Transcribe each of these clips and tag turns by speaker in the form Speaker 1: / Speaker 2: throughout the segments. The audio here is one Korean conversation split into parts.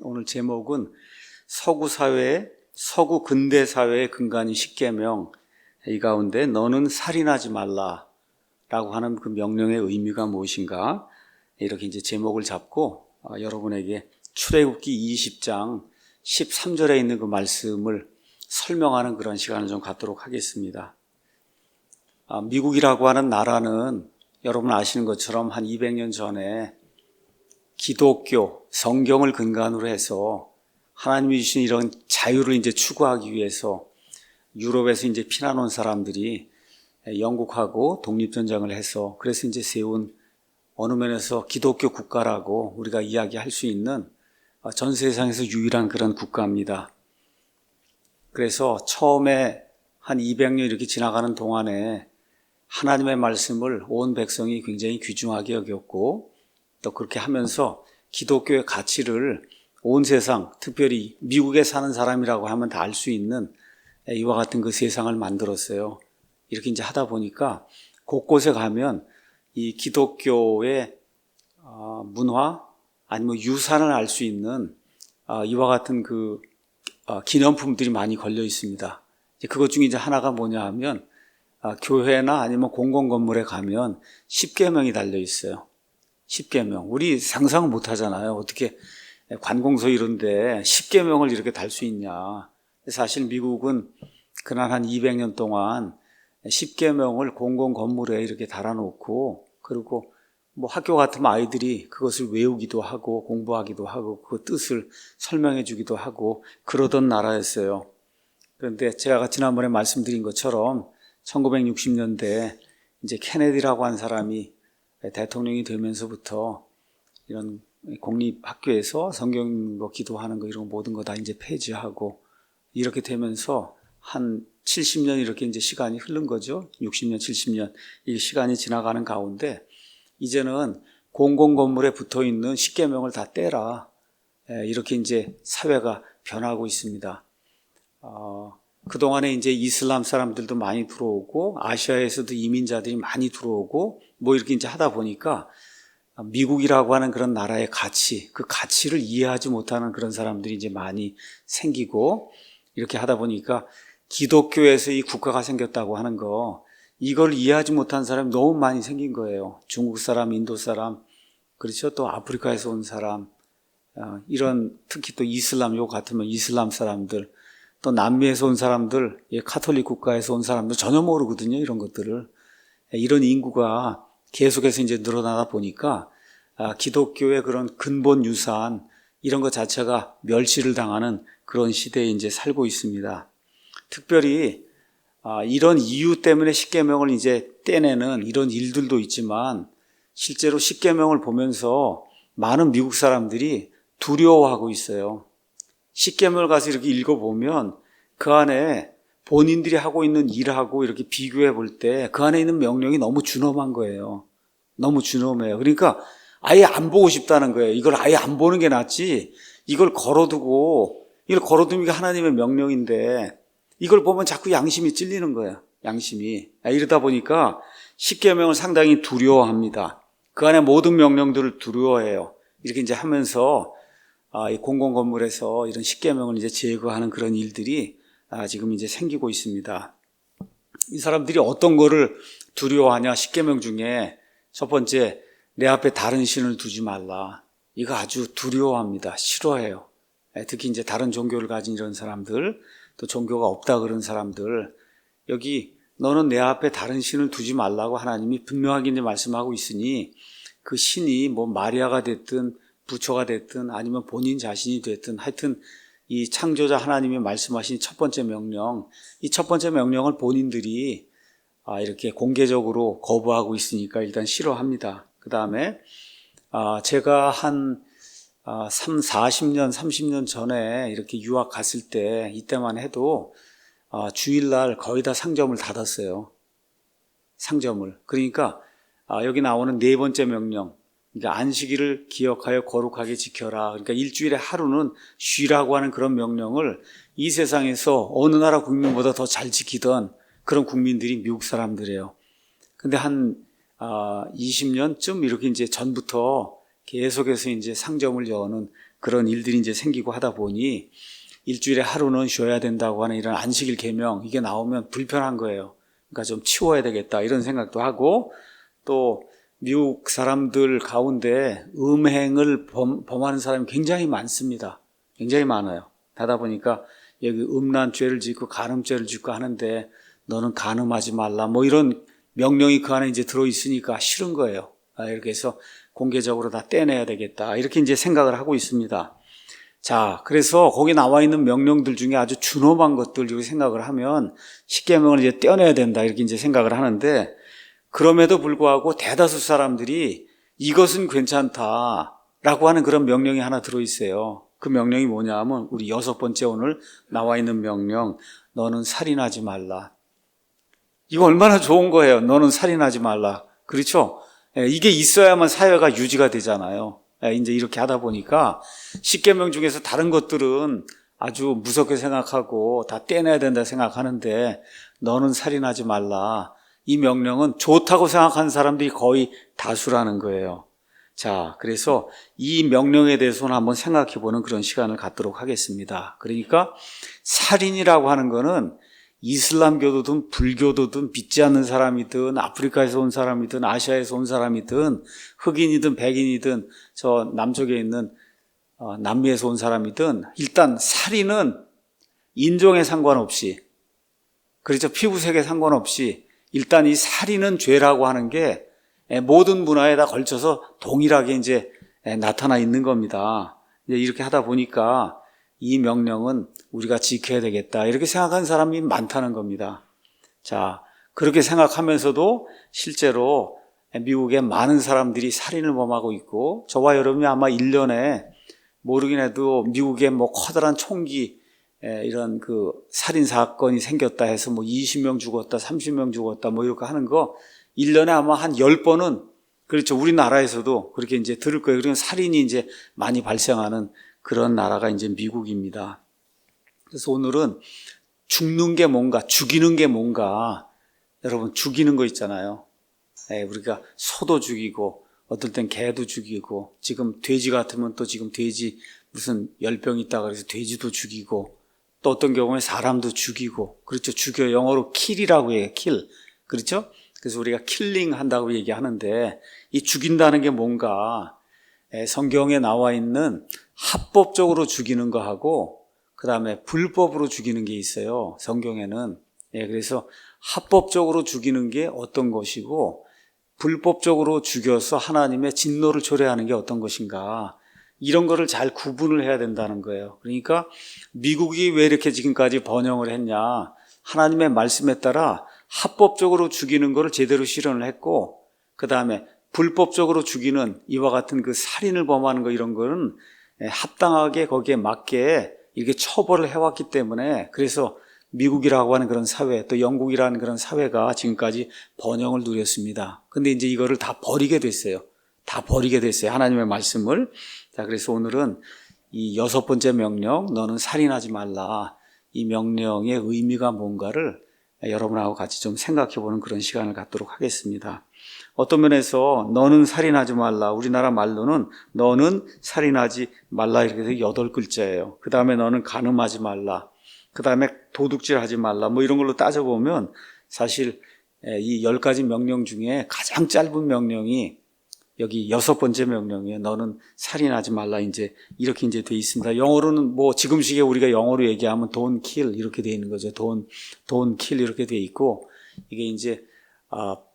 Speaker 1: 오늘 제목은 서구 근대 사회의 근간인 십계명, 이 가운데 너는 살인하지 말라 라고 하는 그 명령의 의미가 무엇인가, 이렇게 이제 제목을 잡고 여러분에게 출애굽기 20장 13절에 있는 그 말씀을 설명하는 그런 시간을 좀 갖도록 하겠습니다. 미국이라고 하는 나라는 여러분 아시는 것처럼 한 200년 전에 기독교, 성경을 근간으로 해서 하나님이 주신 이런 자유를 이제 추구하기 위해서 유럽에서 이제 피난 온 사람들이 영국하고 독립전쟁을 해서 그래서 이제 세운 어느 면에서 기독교 국가라고 우리가 이야기할 수 있는 전 세상에서 유일한 그런 국가입니다. 그래서 처음에 한 200년 이렇게 지나가는 동안에 하나님의 말씀을 온 백성이 굉장히 귀중하게 여겼고 또 그렇게 하면서 기독교의 가치를 온 세상, 특별히 미국에 사는 사람이라고 하면 다 알 수 있는 이와 같은 그 세상을 만들었어요. 이렇게 이제 하다 보니까 곳곳에 가면 이 기독교의 문화 아니면 유산을 알 수 있는 이와 같은 그 기념품들이 많이 걸려 있습니다. 그것 중에 이제 하나가 뭐냐 하면 교회나 아니면 공공 건물에 가면 십계명이 달려 있어요. 십계명. 우리 상상을 못 하잖아요. 어떻게 관공서 이런데 십계명을 이렇게 달 수 있냐. 사실 미국은 그날 한 200년 동안 십계명을 공공 건물에 이렇게 달아놓고 그리고 뭐 학교 같으면 아이들이 그것을 외우기도 하고 공부하기도 하고 그 뜻을 설명해 주기도 하고 그러던 나라였어요. 그런데 제가 지난번에 말씀드린 것처럼 1960년대 이제 케네디라고 한 사람이 대통령이 되면서부터 이런 공립학교에서 성경 기도하는 거 이런 모든 거 다 이제 폐지하고 이렇게 되면서 한 70년 이렇게 이제 시간이 흐른 거죠. 60년, 70년 이 시간이 지나가는 가운데 이제는 공공 건물에 붙어 있는 십계명을 다 떼라. 이렇게 이제 사회가 변하고 있습니다. 그동안에 이제 이슬람 사람들도 많이 들어오고 아시아에서도 이민자들이 많이 들어오고 뭐 이렇게 이제 하다 보니까 미국이라고 하는 그런 나라의 가치, 그 가치를 이해하지 못하는 그런 사람들이 이제 많이 생기고 이렇게 하다 보니까 기독교에서 이 국가가 생겼다고 하는 거 이걸 이해하지 못한 사람이 너무 많이 생긴 거예요. 중국 사람, 인도 사람, 그렇죠. 또 아프리카에서 온 사람, 이런 특히 또 이슬람, 요 같으면 이슬람 사람들, 또 남미에서 온 사람들, 카톨릭 국가에서 온 사람들 전혀 모르거든요. 이런 것들을. 이런 인구가 계속해서 이제 늘어나다 보니까 기독교의 그런 근본 유산 이런 것 자체가 멸시를 당하는 그런 시대에 이제 살고 있습니다. 특별히 이런 이유 때문에 십계명을 이제 떼내는 이런 일들도 있지만 실제로 십계명을 보면서 많은 미국 사람들이 두려워하고 있어요. 십계명을 가서 이렇게 읽어보면 그 안에 본인들이 하고 있는 일하고 이렇게 비교해 볼 때 그 안에 있는 명령이 너무 준엄한 거예요. 너무 준엄해요. 그러니까 아예 안 보고 싶다는 거예요. 이걸 아예 안 보는 게 낫지. 이걸 걸어두면 이게 하나님의 명령인데 이걸 보면 자꾸 양심이 찔리는 거예요. 양심이. 이러다 보니까 십계명을 상당히 두려워합니다. 그 안에 모든 명령들을 두려워해요. 이렇게 이제 하면서 이 공공 건물에서 이런 십계명을 이제 제거하는 그런 일들이 지금 이제 생기고 있습니다. 이 사람들이 어떤 거를 두려워하냐? 십계명 중에 첫 번째, 내 앞에 다른 신을 두지 말라. 이거 아주 두려워합니다. 싫어해요. 특히 이제 다른 종교를 가진 이런 사람들, 또 종교가 없다 그런 사람들, 여기 너는 내 앞에 다른 신을 두지 말라고 하나님이 분명하게 이제 말씀하고 있으니 그 신이 뭐 마리아가 됐든 부처가 됐든 아니면 본인 자신이 됐든 하여튼 이 창조자 하나님이 말씀하신 첫 번째 명령, 이 첫 번째 명령을 본인들이 이렇게 공개적으로 거부하고 있으니까 일단 싫어합니다. 그 다음에 제가 한 40년, 30년 전에 이렇게 유학 갔을 때 이때만 해도 주일날 거의 다 상점을 닫았어요. 상점을. 그러니까 여기 나오는 네 번째 명령, 그러니까 안식일을 기억하여 거룩하게 지켜라. 그러니까 일주일에 하루는 쉬라고 하는 그런 명령을 이 세상에서 어느 나라 국민보다 더 잘 지키던 그런 국민들이 미국 사람들이에요. 근데 한 20년쯤 이렇게 이제 전부터 계속해서 이제 상점을 여는 그런 일들이 이제 생기고 하다 보니 일주일에 하루는 쉬어야 된다고 하는 이런 안식일 계명 이게 나오면 불편한 거예요. 그러니까 좀 치워야 되겠다 이런 생각도 하고, 또 미국 사람들 가운데 음행을 범하는 사람이 굉장히 많습니다. 굉장히 많아요. 하다 보니까 여기 음란죄를 짓고 간음죄를 짓고 하는데 너는 간음하지 말라 뭐 이런 명령이 그 안에 이제 들어있으니까 싫은 거예요. 이렇게 해서 공개적으로 다 떼내야 되겠다 이렇게 이제 생각을 하고 있습니다. 자, 그래서 거기 나와 있는 명령들 중에 아주 준엄한 것들 이렇게 생각을 하면 십계명을 이제 떼어내야 된다 이렇게 이제 생각을 하는데, 그럼에도 불구하고 대다수 사람들이 이것은 괜찮다라고 하는 그런 명령이 하나 들어있어요. 그 명령이 뭐냐 하면 우리 6번째 오늘 나와 있는 명령, 너는 살인하지 말라. 이거 얼마나 좋은 거예요. 너는 살인하지 말라. 그렇죠? 이게 있어야만 사회가 유지가 되잖아요. 이제 이렇게 하다 보니까 십계명 중에서 다른 것들은 아주 무섭게 생각하고 다 떼내야 된다 생각하는데, 너는 살인하지 말라. 이 명령은 좋다고 생각하는 사람들이 거의 다수라는 거예요. 자, 그래서 이 명령에 대해서는 한번 생각해 보는 그런 시간을 갖도록 하겠습니다. 그러니까 살인이라고 하는 거는 이슬람교도든 불교도든 믿지 않는 사람이든 아프리카에서 온 사람이든 아시아에서 온 사람이든 흑인이든 백인이든 저 남쪽에 있는 남미에서 온 사람이든 일단 살인은 인종에 상관없이, 그렇죠, 피부색에 상관없이 일단 이 살인은 죄라고 하는 게 모든 문화에 다 걸쳐서 동일하게 이제 나타나 있는 겁니다. 이제 이렇게 하다 보니까 이 명령은 우리가 지켜야 되겠다 이렇게 생각하는 사람이 많다는 겁니다. 자, 그렇게 생각하면서도 실제로 미국에 많은 사람들이 살인을 범하고 있고, 저와 여러분이 아마 1년에 모르긴 해도 미국에 뭐 커다란 총기 이런 그 살인 사건이 생겼다 해서 뭐 20명 죽었다 30명 죽었다 뭐 이렇게 하는 거 1년에 아마 한 10번은, 그렇죠, 우리나라에서도 그렇게 이제 들을 거예요. 그러면 살인이 이제 많이 발생하는 그런 나라가 이제 미국입니다. 그래서 오늘은 죽는 게 뭔가, 죽이는 게 뭔가, 여러분 죽이는 거 있잖아요. 우리가 소도 죽이고 어떨 땐 개도 죽이고, 지금 돼지 같으면 또 지금 돼지 무슨 열병 있다 그래서 돼지도 죽이고, 또 어떤 경우에 사람도 죽이고, 그렇죠, 죽여, 영어로 킬이라고 해요. 킬. 그렇죠? 그래서 우리가 킬링 한다고 얘기하는데, 이 죽인다는 게 뭔가 성경에 나와 있는 합법적으로 죽이는 거하고 그 다음에 불법으로 죽이는 게 있어요, 성경에는. 그래서 합법적으로 죽이는 게 어떤 것이고 불법적으로 죽여서 하나님의 진노를 초래하는 게 어떤 것인가, 이런 거를 잘 구분을 해야 된다는 거예요. 그러니까 미국이 왜 이렇게 지금까지 번영을 했냐, 하나님의 말씀에 따라 합법적으로 죽이는 거를 제대로 실현을 했고, 그 다음에 불법적으로 죽이는 이와 같은 그 살인을 범하는 거, 이런 거는 합당하게 거기에 맞게 이렇게 처벌을 해왔기 때문에, 그래서 미국이라고 하는 그런 사회, 또 영국이라는 그런 사회가 지금까지 번영을 누렸습니다. 근데 이제 이거를 다 버리게 됐어요. 다 버리게 됐어요, 하나님의 말씀을. 자, 그래서 오늘은 이 6번째 명령, 너는 살인하지 말라, 이 명령의 의미가 뭔가를 여러분하고 같이 좀 생각해 보는 그런 시간을 갖도록 하겠습니다. 어떤 면에서 너는 살인하지 말라, 우리나라 말로는 너는 살인하지 말라 이렇게 해서 8글자예요. 그 다음에 너는 간음하지 말라, 그 다음에 도둑질하지 말라, 뭐 이런 걸로 따져보면 사실 이 10가지 명령 중에 가장 짧은 명령이 여기 6번째 명령이에요. 너는 살인하지 말라, 이제 이렇게 이제 돼 있습니다. 영어로는 뭐 지금식에 우리가 영어로 얘기하면 don't kill 이렇게 돼 있는 거죠. don't kill 이렇게 돼 있고, 이게 이제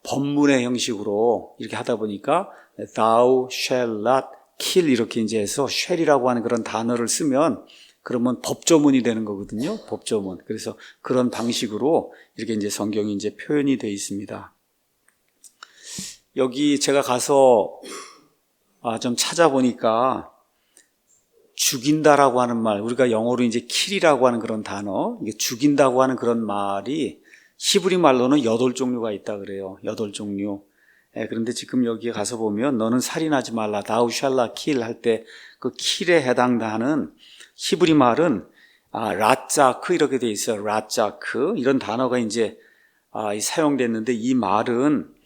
Speaker 1: 법문의 형식으로 이렇게 하다 보니까 thou shall not kill 이렇게 이제 해서 shall이라고 하는 그런 단어를 쓰면 그러면 법조문이 되는 거거든요. 법조문. 그래서 그런 방식으로 이렇게 이제 성경이 이제 표현이 되어 있습니다. 여기 제가 가서 좀 찾아보니까 죽인다라고 하는 말, 우리가 영어로 이제 kill이라고 하는 그런 단어, 이게 죽인다고 하는 그런 말이 히브리 말로는 8종류가 있다 그래요. 8종류. 그런데 지금 여기에 가서 보면 너는 살인하지 말라, thou shall not kill 할 때 그 kill에 해당하는 히브리 말은 라짜크 이렇게 돼 있어요. 라짜크 이런 단어가 이제 사용됐는데, 이 말은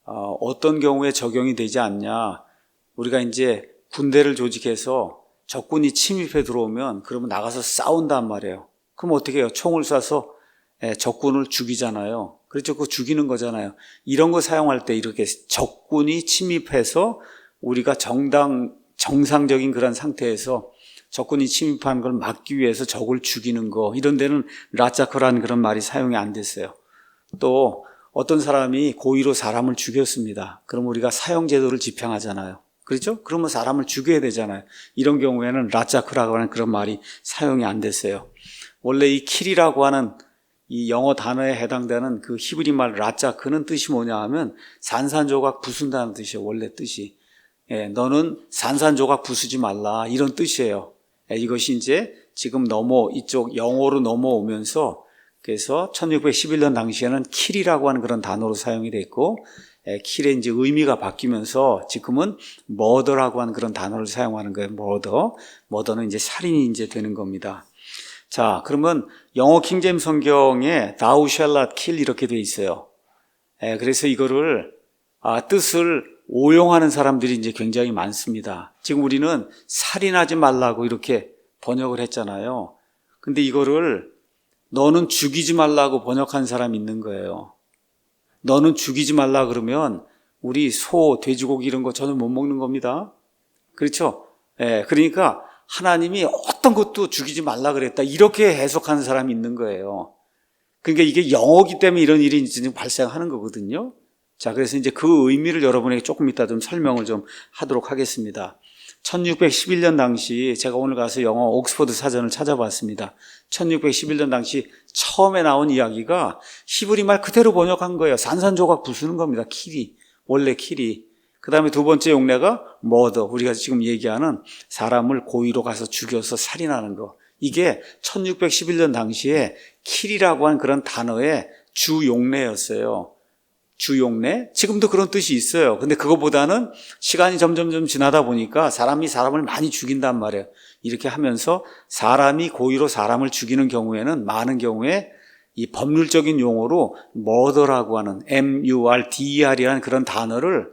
Speaker 1: 어떤 경우에 적용이 되지 않냐, 우리가 이제 군대를 조직해서 적군이 침입해 들어오면 그러면 나가서 싸운단 말이에요. 그럼 어떻게 해요? 총을 쏴서 적군을 죽이잖아요. 그렇죠? 그거 죽이는 거잖아요. 이런 거 사용할 때 이렇게 적군이 침입해서 우리가 정상적인 그런 상태에서 적군이 침입하는 걸 막기 위해서 적을 죽이는 거, 이런 데는 라짜크라는 그런 말이 사용이 안 됐어요. 또 어떤 사람이 고의로 사람을 죽였습니다. 그럼 우리가 사형제도를 집행하잖아요. 그렇죠? 그러면 사람을 죽여야 되잖아요. 이런 경우에는 라짜크라고 하는 그런 말이 사용이 안 됐어요. 원래 이 킬이라고 하는 이 영어 단어에 해당되는 그 히브리 말 라짜크는 뜻이 뭐냐 하면 산산조각 부순다는 뜻이에요. 원래 뜻이. 너는 산산조각 부수지 말라, 이런 뜻이에요. 이것이 이제 지금 이쪽 영어로 넘어오면서, 그래서 1611년 당시에는 킬이라고 하는 그런 단어로 사용이 됐고, 킬의 이제 의미가 바뀌면서 지금은 머더라고 하는 그런 단어를 사용하는 거예요. 머더는 이제 살인이 이제 되는 겁니다. 자, 그러면 영어 킹제임스 성경에 thou shall not kill 이렇게 돼 있어요. 그래서 이거를 뜻을 오용하는 사람들이 이제 굉장히 많습니다. 지금 우리는 살인하지 말라고 이렇게 번역을 했잖아요. 근데 이거를 너는 죽이지 말라고 번역한 사람이 있는 거예요. 너는 죽이지 말라 그러면 우리 소, 돼지고기 이런 거 전혀 못 먹는 겁니다. 그렇죠? 그러니까 하나님이 어떤 것도 죽이지 말라 그랬다, 이렇게 해석하는 사람이 있는 거예요. 그러니까 이게 영어기 때문에 이런 일이 지금 발생하는 거거든요. 자, 그래서 이제 그 의미를 여러분에게 조금 이따 좀 설명을 좀 하도록 하겠습니다. 1611년 당시 제가 오늘 가서 영어 옥스퍼드 사전을 찾아봤습니다. 1611년 당시 처음에 나온 이야기가 히브리 말 그대로 번역한 거예요. 산산조각 부수는 겁니다. 킬이. 원래 킬이. 그 다음에 두 번째 용례가 머더. 우리가 지금 얘기하는 사람을 고의로 가서 죽여서 살인하는 거. 이게 1611년 당시에 킬이라고 하는 그런 단어의 주 용례였어요. 주용례? 지금도 그런 뜻이 있어요. 근데 그거보다는 시간이 점점 지나다 보니까 사람이 사람을 많이 죽인단 말이에요. 이렇게 하면서 사람이 고의로 사람을 죽이는 경우에는 많은 경우에 이 법률적인 용어로 murder라고 하는 MURDER이라는 그런 단어를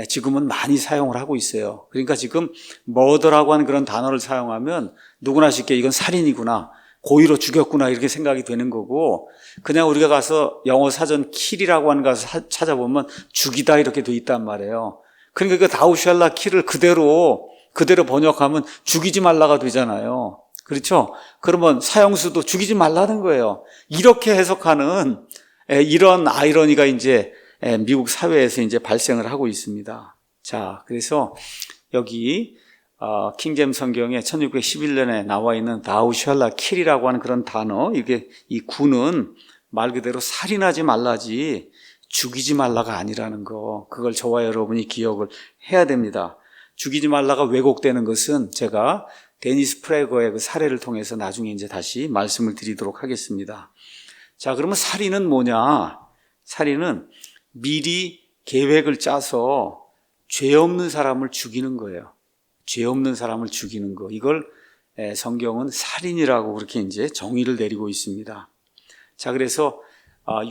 Speaker 1: 지금은 많이 사용을 하고 있어요. 그러니까 지금 murder라고 하는 그런 단어를 사용하면 누구나 쉽게 이건 살인이구나, 고의로 죽였구나, 이렇게 생각이 되는 거고, 그냥 우리가 가서 영어 사전 킬이라고 하는 거 가서 찾아보면 죽이다 이렇게 돼 있단 말이에요. 그러니까 그 다우샬라 킬을 그대로 번역하면 죽이지 말라가 되잖아요. 그렇죠? 그러면 사형수도 죽이지 말라는 거예요. 이렇게 해석하는 이런 아이러니가 이제 미국 사회에서 이제 발생을 하고 있습니다. 자, 그래서 여기 킹제임스 성경에 1611년에 나와 있는 thou shall not kill이라고 하는 그런 단어, 이게 이 구는 말 그대로 살인하지 말라지 죽이지 말라가 아니라는 거, 그걸 저와 여러분이 기억을 해야 됩니다. 죽이지 말라가 왜곡되는 것은 제가 데니스 프레거의 그 사례를 통해서 나중에 이제 다시 말씀을 드리도록 하겠습니다. 자, 그러면 살인은 뭐냐? 살인은 미리 계획을 짜서 죄 없는 사람을 죽이는 거예요. 죄 없는 사람을 죽이는 거. 이걸 성경은 살인이라고 그렇게 이제 정의를 내리고 있습니다. 자, 그래서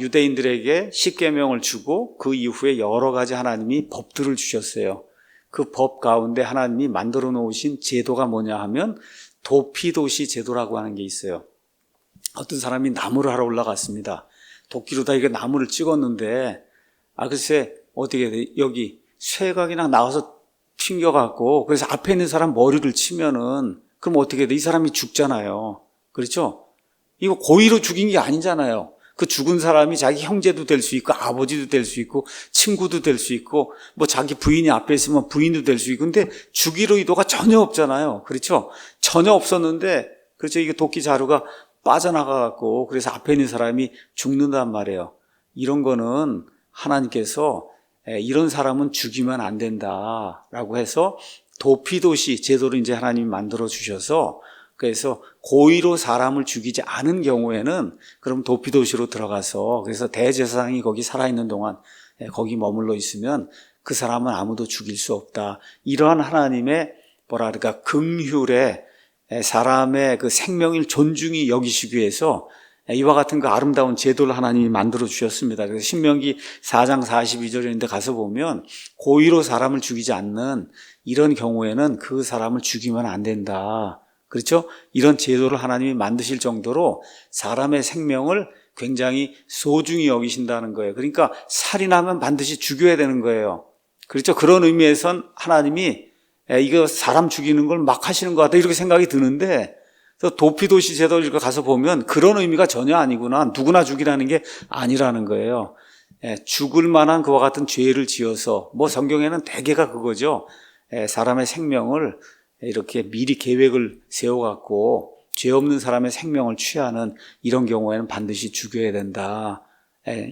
Speaker 1: 유대인들에게 십계명을 주고 그 이후에 여러 가지 하나님이 법들을 주셨어요. 그 법 가운데 하나님이 만들어 놓으신 제도가 뭐냐 하면 도피도시 제도라고 하는 게 있어요. 어떤 사람이 나무를 하러 올라갔습니다. 도끼로다 이게 나무를 찍었는데 글쎄 어떻게 돼? 여기 쇠각이나 나와서 튕겨갖고, 그래서 앞에 있는 사람 머리를 치면은, 그럼 어떻게 돼? 이 사람이 죽잖아요. 그렇죠? 이거 고의로 죽인 게 아니잖아요. 그 죽은 사람이 자기 형제도 될 수 있고, 아버지도 될 수 있고, 친구도 될 수 있고, 뭐 자기 부인이 앞에 있으면 부인도 될 수 있고, 근데 죽일 의도가 전혀 없잖아요. 그렇죠? 전혀 없었는데, 그렇죠? 이게 도끼 자루가 빠져나가갖고, 그래서 앞에 있는 사람이 죽는단 말이에요. 이런 거는 하나님께서 이런 사람은 죽이면 안 된다라고 해서 도피도시 제도를 이제 하나님이 만들어 주셔서, 그래서 고의로 사람을 죽이지 않은 경우에는 그럼 도피도시로 들어가서, 그래서 대제사장이 거기 살아있는 동안 거기 머물러 있으면 그 사람은 아무도 죽일 수 없다. 이러한 하나님의 긍휼에 사람의 그 생명을 존중히 여기시기 위해서 이와 같은 그 아름다운 제도를 하나님이 만들어 주셨습니다. 그래서 신명기 4장 42절인데 가서 보면 고의로 사람을 죽이지 않는 이런 경우에는 그 사람을 죽이면 안 된다. 그렇죠? 이런 제도를 하나님이 만드실 정도로 사람의 생명을 굉장히 소중히 여기신다는 거예요. 그러니까 살인하면 반드시 죽여야 되는 거예요. 그렇죠? 그런 의미에선 하나님이 이거 사람 죽이는 걸 막 하시는 것 같다 이렇게 생각이 드는데 도피도시 제도를 가서 보면 그런 의미가 전혀 아니구나. 누구나 죽이라는 게 아니라는 거예요. 죽을 만한 그와 같은 죄를 지어서 성경에는 대개가 그거죠. 사람의 생명을 이렇게 미리 계획을 세워갖고 죄 없는 사람의 생명을 취하는 이런 경우에는 반드시 죽여야 된다.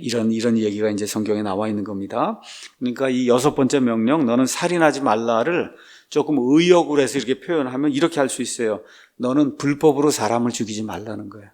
Speaker 1: 이런 얘기가 이제 성경에 나와 있는 겁니다. 그러니까 이 6번째 명령, 너는 살인하지 말라를 조금 의역을 해서 이렇게 표현하면 이렇게 할 수 있어요. 너는 불법으로 사람을 죽이지 말라는 거예요.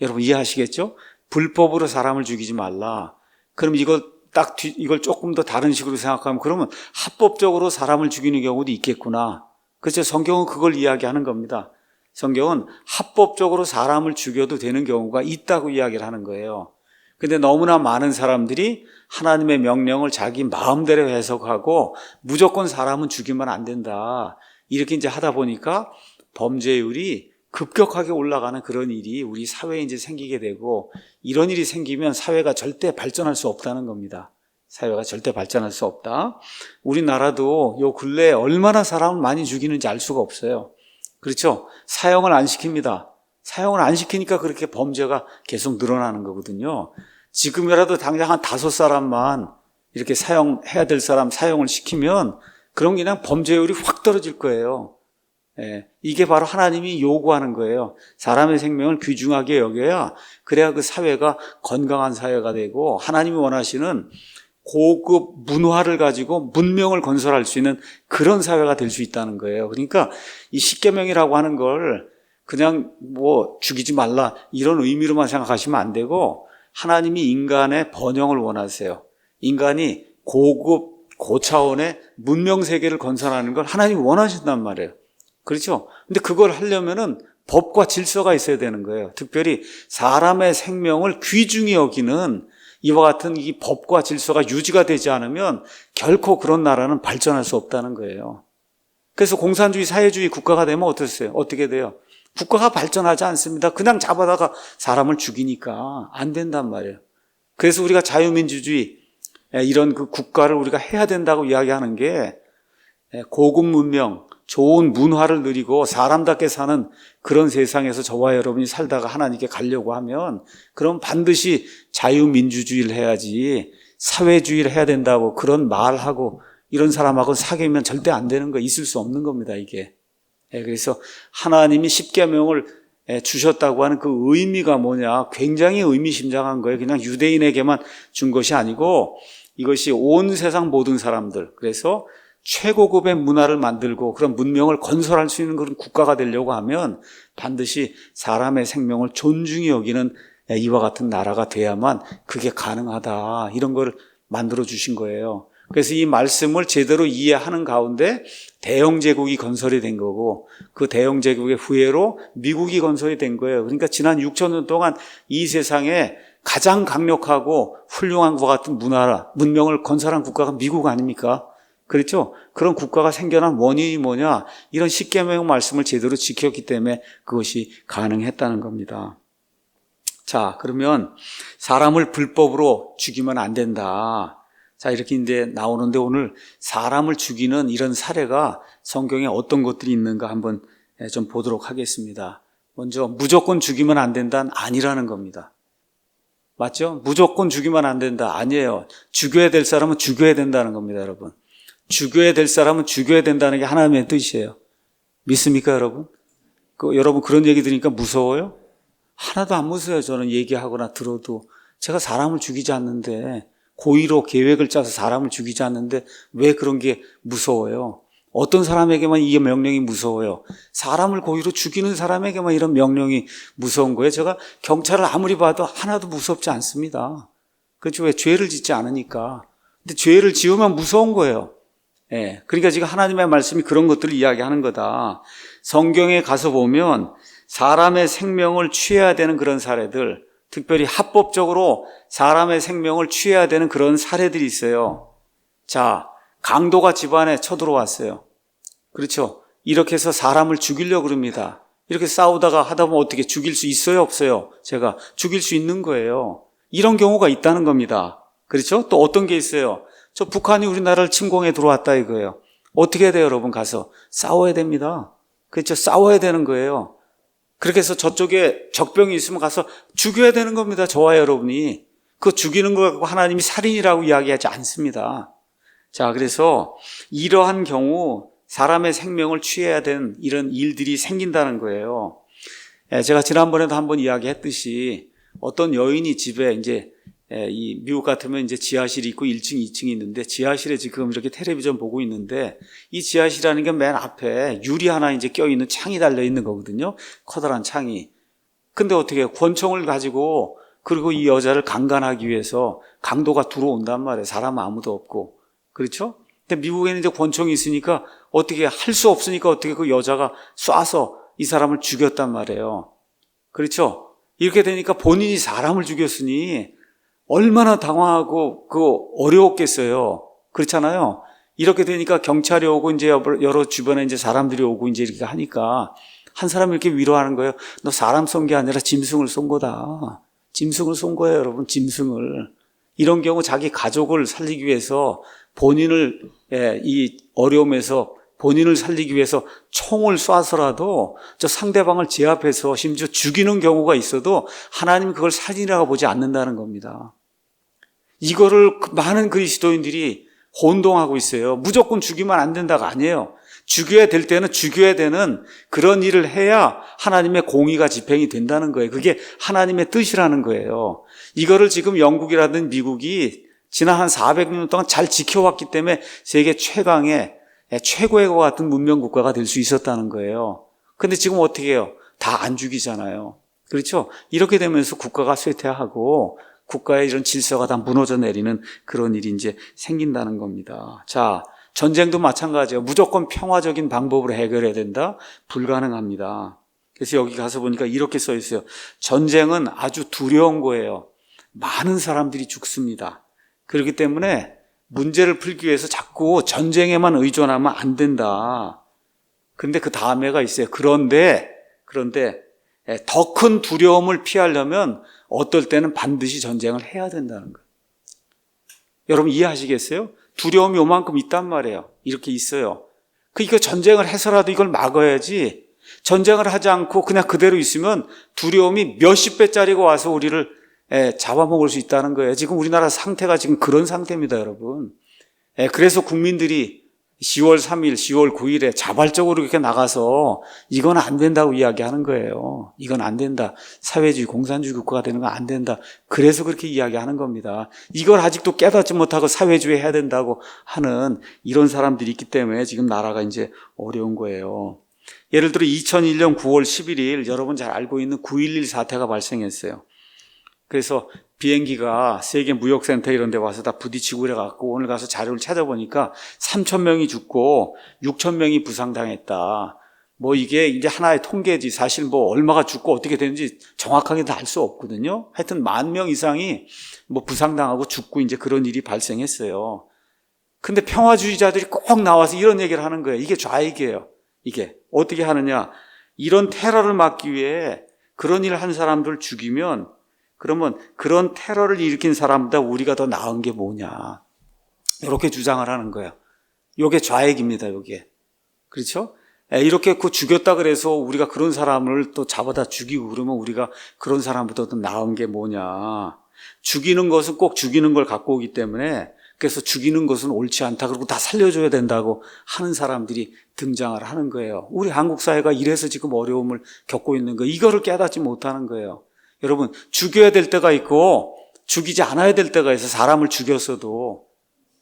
Speaker 1: 여러분 이해하시겠죠? 불법으로 사람을 죽이지 말라. 그럼 이걸 조금 더 다른 식으로 생각하면 그러면 합법적으로 사람을 죽이는 경우도 있겠구나. 그렇죠? 성경은 그걸 이야기하는 겁니다. 성경은 합법적으로 사람을 죽여도 되는 경우가 있다고 이야기를 하는 거예요. 근데 너무나 많은 사람들이 하나님의 명령을 자기 마음대로 해석하고 무조건 사람은 죽이면 안 된다. 이렇게 이제 하다 보니까 범죄율이 급격하게 올라가는 그런 일이 우리 사회에 이제 생기게 되고 이런 일이 생기면 사회가 절대 발전할 수 없다는 겁니다. 사회가 절대 발전할 수 없다. 우리나라도 요 근래에 얼마나 사람을 많이 죽이는지 알 수가 없어요. 그렇죠? 사형을 안 시킵니다. 사형을 안 시키니까 그렇게 범죄가 계속 늘어나는 거거든요. 지금이라도 당장 한 5사람만 이렇게 사형해야 될 사람 사형을 시키면 그럼 그냥 범죄율이 확 떨어질 거예요. 이게 바로 하나님이 요구하는 거예요. 사람의 생명을 귀중하게 여겨야 그래야 그 사회가 건강한 사회가 되고 하나님이 원하시는 고급 문화를 가지고 문명을 건설할 수 있는 그런 사회가 될 수 있다는 거예요. 그러니까 이 십계명이라고 하는 걸 그냥 죽이지 말라 이런 의미로만 생각하시면 안 되고 하나님이 인간의 번영을 원하세요. 인간이 고급 고차원의 문명 세계를 건설하는 걸 하나님이 원하신단 말이에요. 그렇죠? 근데 그걸 하려면은 법과 질서가 있어야 되는 거예요. 특별히 사람의 생명을 귀중히 여기는 이와 같은 이 법과 질서가 유지가 되지 않으면 결코 그런 나라는 발전할 수 없다는 거예요. 그래서 공산주의 사회주의 국가가 되면 어떻게 돼요? 국가가 발전하지 않습니다. 그냥 잡아다가 사람을 죽이니까 안 된단 말이에요. 그래서 우리가 자유민주주의 이런 그 국가를 우리가 해야 된다고 이야기하는 게 고급 문명, 좋은 문화를 누리고 사람답게 사는 그런 세상에서 저와 여러분이 살다가 하나님께 가려고 하면 그럼 반드시 자유민주주의를 해야지 사회주의를 해야 된다고 그런 말하고 이런 사람하고 사귀면 절대 안 되는 거 있을 수 없는 겁니다 이게. 그래서 하나님이 십계명을 주셨다고 하는 그 의미가 뭐냐 굉장히 의미심장한 거예요. 그냥 유대인에게만 준 것이 아니고 이것이 온 세상 모든 사람들 그래서 최고급의 문화를 만들고 그런 문명을 건설할 수 있는 그런 국가가 되려고 하면 반드시 사람의 생명을 존중히 여기는 이와 같은 나라가 돼야만 그게 가능하다. 이런 걸 만들어 주신 거예요. 그래서 이 말씀을 제대로 이해하는 가운데 대영제국이 건설이 된 거고 그 대영제국의 후예로 미국이 건설이 된 거예요. 그러니까 지난 6,000년 동안 이 세상에 가장 강력하고 훌륭한 것 같은 문명을 건설한 국가가 미국 아닙니까? 그렇죠? 그런 국가가 생겨난 원인이 뭐냐? 이런 십계명 말씀을 제대로 지켰기 때문에 그것이 가능했다는 겁니다. 자, 그러면 사람을 불법으로 죽이면 안 된다. 자, 이렇게 이제 나오는데 오늘 사람을 죽이는 이런 사례가 성경에 어떤 것들이 있는가 한번 좀 보도록 하겠습니다. 먼저 무조건 죽이면 안 된다는 아니라는 겁니다. 맞죠? 무조건 죽이면 안 된다. 아니에요. 죽여야 될 사람은 죽여야 된다는 겁니다, 여러분. 죽여야 될 사람은 죽여야 된다는 게 하나님의 뜻이에요. 믿습니까, 여러분? 여러분 그런 얘기 들으니까 무서워요? 하나도 안 무서워요. 저는 얘기하거나 들어도. 제가 사람을 죽이지 않는데 고의로 계획을 짜서 사람을 죽이지 않는데 왜 그런 게 무서워요? 어떤 사람에게만 이 명령이 무서워요? 사람을 고의로 죽이는 사람에게만 이런 명령이 무서운 거예요. 제가 경찰을 아무리 봐도 하나도 무섭지 않습니다. 그렇죠? 왜? 죄를 짓지 않으니까. 근데 죄를 지으면 무서운 거예요. 그러니까 지금 하나님의 말씀이 그런 것들을 이야기하는 거다. 성경에 가서 보면 사람의 생명을 취해야 되는 그런 사례들, 특별히 합법적으로 사람의 생명을 취해야 되는 그런 사례들이 있어요. 자, 강도가 집안에 쳐들어왔어요. 그렇죠? 이렇게 해서 사람을 죽이려고 그럽니다. 이렇게 싸우다가 하다 보면 어떻게 죽일 수 있어요? 없어요? 제가 죽일 수 있는 거예요. 이런 경우가 있다는 겁니다. 그렇죠? 또 어떤 게 있어요? 저 북한이 우리나라를 침공해 들어왔다 이거예요. 어떻게 해야 돼요, 여러분? 가서 싸워야 됩니다. 그렇죠? 싸워야 되는 거예요. 그렇게 해서 저쪽에 적병이 있으면 가서 죽여야 되는 겁니다. 저와 여러분이. 그 죽이는 거 갖고 하나님이 살인이라고 이야기하지 않습니다. 자, 그래서 이러한 경우 사람의 생명을 취해야 되는 이런 일들이 생긴다는 거예요. 제가 지난번에도 한번 이야기했듯이 어떤 여인이 집에 이제 이 미국 같으면 이제 지하실이 있고 1층, 2층이 있는데 지하실에 지금 이렇게 텔레비전 보고 있는데 이 지하실이라는 게 맨 앞에 유리 하나 이제 껴있는 창이 달려 있는 거거든요. 커다란 창이. 근데 어떻게 권총을 가지고 그리고 이 여자를 강간하기 위해서 강도가 들어온단 말이에요. 사람 아무도 없고. 그렇죠? 근데 미국에는 이제 권총이 있으니까 어떻게 할 수 없으니까 어떻게 그 여자가 쏴서 이 사람을 죽였단 말이에요. 그렇죠? 이렇게 되니까 본인이 사람을 죽였으니 얼마나 당황하고 어려웠겠어요. 그렇잖아요. 이렇게 되니까 경찰이 오고 이제 여러 주변에 이제 사람들이 오고 이제 이렇게 하니까 한 사람이 이렇게 위로하는 거예요. 너 사람 쏜 게 아니라 짐승을 쏜 거다. 짐승을 쏜 거예요, 여러분. 짐승을. 이런 경우 자기 가족을 살리기 위해서 본인을 이 어려움에서 본인을 살리기 위해서 총을 쏴서라도 저 상대방을 제압해서 심지어 죽이는 경우가 있어도 하나님은 그걸 살인이라고 보지 않는다는 겁니다. 이거를 많은 그리스도인들이 혼동하고 있어요. 무조건 죽이면 안 된다가 아니에요. 죽여야 될 때는 죽여야 되는 그런 일을 해야 하나님의 공의가 집행이 된다는 거예요. 그게 하나님의 뜻이라는 거예요. 이거를 지금 영국이라든 미국이 지난 한 400년 동안 잘 지켜왔기 때문에 세계 최강의 최고의 것 같은 문명 국가가 될 수 있었다는 거예요. 근데 지금 어떻게 해요? 다 안 죽이잖아요. 그렇죠? 이렇게 되면서 국가가 쇠퇴하고 국가의 이런 질서가 다 무너져 내리는 그런 일이 이제 생긴다는 겁니다. 자, 전쟁도 마찬가지예요. 무조건 평화적인 방법으로 해결해야 된다? 불가능합니다. 그래서 여기 가서 보니까 이렇게 써 있어요. 전쟁은 아주 두려운 거예요. 많은 사람들이 죽습니다. 그렇기 때문에 문제를 풀기 위해서 자꾸 전쟁에만 의존하면 안 된다. 근데 그 다음에가 있어요. 그런데 더 큰 두려움을 피하려면 어떨 때는 반드시 전쟁을 해야 된다는 거예요. 여러분 이해하시겠어요? 두려움이 요만큼 있단 말이에요. 이렇게 있어요. 그러니까 전쟁을 해서라도 이걸 막아야지 전쟁을 하지 않고 그냥 그대로 있으면 두려움이 몇십 배짜리가 와서 우리를 잡아먹을 수 있다는 거예요. 지금 우리나라 상태가 지금 그런 상태입니다, 여러분. 그래서 국민들이 10월 3일, 10월 9일에 자발적으로 이렇게 나가서 이건 안 된다고 이야기하는 거예요. 이건 안 된다. 사회주의, 공산주의 국가가 되는 건 안 된다. 그래서 그렇게 이야기하는 겁니다. 이걸 아직도 깨닫지 못하고 사회주의 해야 된다고 하는 이런 사람들이 있기 때문에 지금 나라가 이제 어려운 거예요. 예를 들어 2001년 9월 11일 여러분 잘 알고 있는 9.11 사태가 발생했어요. 그래서 비행기가 세계 무역센터 이런 데 와서 다 부딪히고 그래갖고 오늘 가서 자료를 찾아보니까 3,000명이 죽고 6,000명이 부상당했다. 뭐 이게 이제 하나의 통계지 사실 뭐 얼마가 죽고 어떻게 되는지 정확하게 다 알 수 없거든요. 하여튼 10,000명 이상이 뭐 부상당하고 죽고 이제 그런 일이 발생했어요. 근데 평화주의자들이 꼭 나와서 이런 얘기를 하는 거예요. 이게 좌익이에요. 이게 어떻게 하느냐. 이런 테러를 막기 위해 그런 일을 한 사람들 죽이면 그러면 그런 테러를 일으킨 사람보다 우리가 더 나은 게 뭐냐. 이렇게 주장을 하는 거예요. 이게 좌익입니다, 이게. 그렇죠? 이렇게 죽였다 그래서 우리가 그런 사람을 또 잡아다 죽이고 그러면 우리가 그런 사람보다 더 나은 게 뭐냐. 죽이는 것은 꼭 죽이는 걸 갖고 오기 때문에 그래서 죽이는 것은 옳지 않다. 그리고 다 살려줘야 된다고 하는 사람들이 등장을 하는 거예요. 우리 한국 사회가 이래서 지금 어려움을 겪고 있는 거예요. 이거를 깨닫지 못하는 거예요. 여러분 죽여야 될 때가 있고 죽이지 않아야 될 때가 있어요. 사람을 죽였어도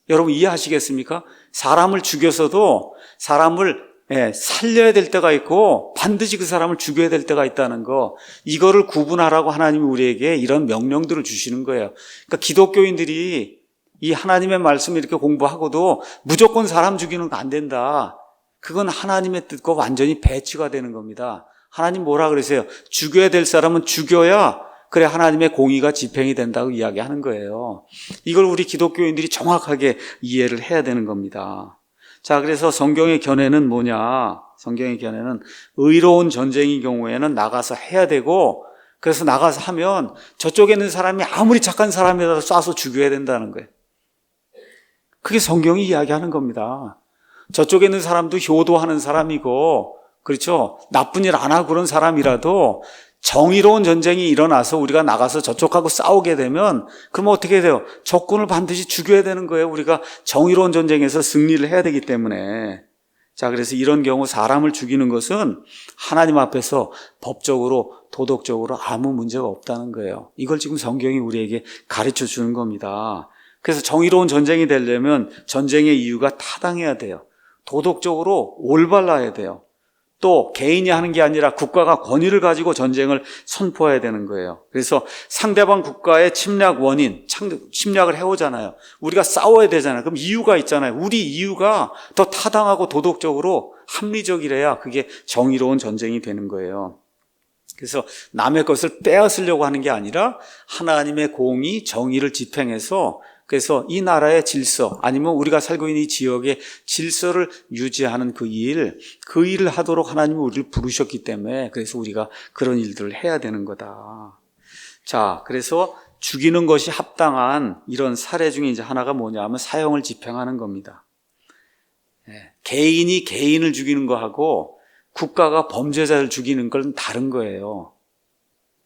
Speaker 1: 여러분 이해하시겠습니까? 사람을 죽였어도 사람을 살려야 될 때가 있고 반드시 그 사람을 죽여야 될 때가 있다는 거 이거를 구분하라고 하나님이 우리에게 이런 명령들을 주시는 거예요. 그러니까 기독교인들이 이 하나님의 말씀을 이렇게 공부하고도 무조건 사람 죽이는 거 안 된다. 그건 하나님의 뜻과 완전히 배치가 되는 겁니다. 하나님 뭐라 그러세요? 죽여야 될 사람은 죽여야 그래 하나님의 공의가 집행이 된다고 이야기하는 거예요. 이걸 우리 기독교인들이 정확하게 이해를 해야 되는 겁니다. 자, 그래서 성경의 견해는 뭐냐? 성경의 견해는 의로운 전쟁인 경우에는 나가서 해야 되고, 그래서 나가서 하면 저쪽에 있는 사람이 아무리 착한 사람이라도 쏴서 죽여야 된다는 거예요. 그게 성경이 이야기하는 겁니다. 저쪽에 있는 사람도 효도하는 사람이고, 그렇죠? 나쁜 일 안 하고 그런 사람이라도 정의로운 전쟁이 일어나서 우리가 나가서 저쪽하고 싸우게 되면 그럼 어떻게 돼요? 적군을 반드시 죽여야 되는 거예요. 우리가 정의로운 전쟁에서 승리를 해야 되기 때문에. 자, 그래서 이런 경우 사람을 죽이는 것은 하나님 앞에서 법적으로 도덕적으로 아무 문제가 없다는 거예요. 이걸 지금 성경이 우리에게 가르쳐 주는 겁니다. 그래서 정의로운 전쟁이 되려면 전쟁의 이유가 타당해야 돼요. 도덕적으로 올바라야 돼요. 또 개인이 하는 게 아니라 국가가 권위를 가지고 전쟁을 선포해야 되는 거예요. 그래서 상대방 국가의 침략 원인, 침략을 해오잖아요. 우리가 싸워야 되잖아요. 그럼 이유가 있잖아요. 우리 이유가 더 타당하고 도덕적으로 합리적이래야 그게 정의로운 전쟁이 되는 거예요. 그래서 남의 것을 빼앗으려고 하는 게 아니라 하나님의 공의, 정의를 집행해서 그래서 이 나라의 질서 아니면 우리가 살고 있는 이 지역의 질서를 유지하는 그 일을 하도록 하나님이 우리를 부르셨기 때문에 그래서 우리가 그런 일들을 해야 되는 거다. 자, 그래서 죽이는 것이 합당한 이런 사례 중에 이제 하나가 뭐냐 하면 사형을 집행하는 겁니다. 개인이 개인을 죽이는 거하고 국가가 범죄자를 죽이는 건 다른 거예요.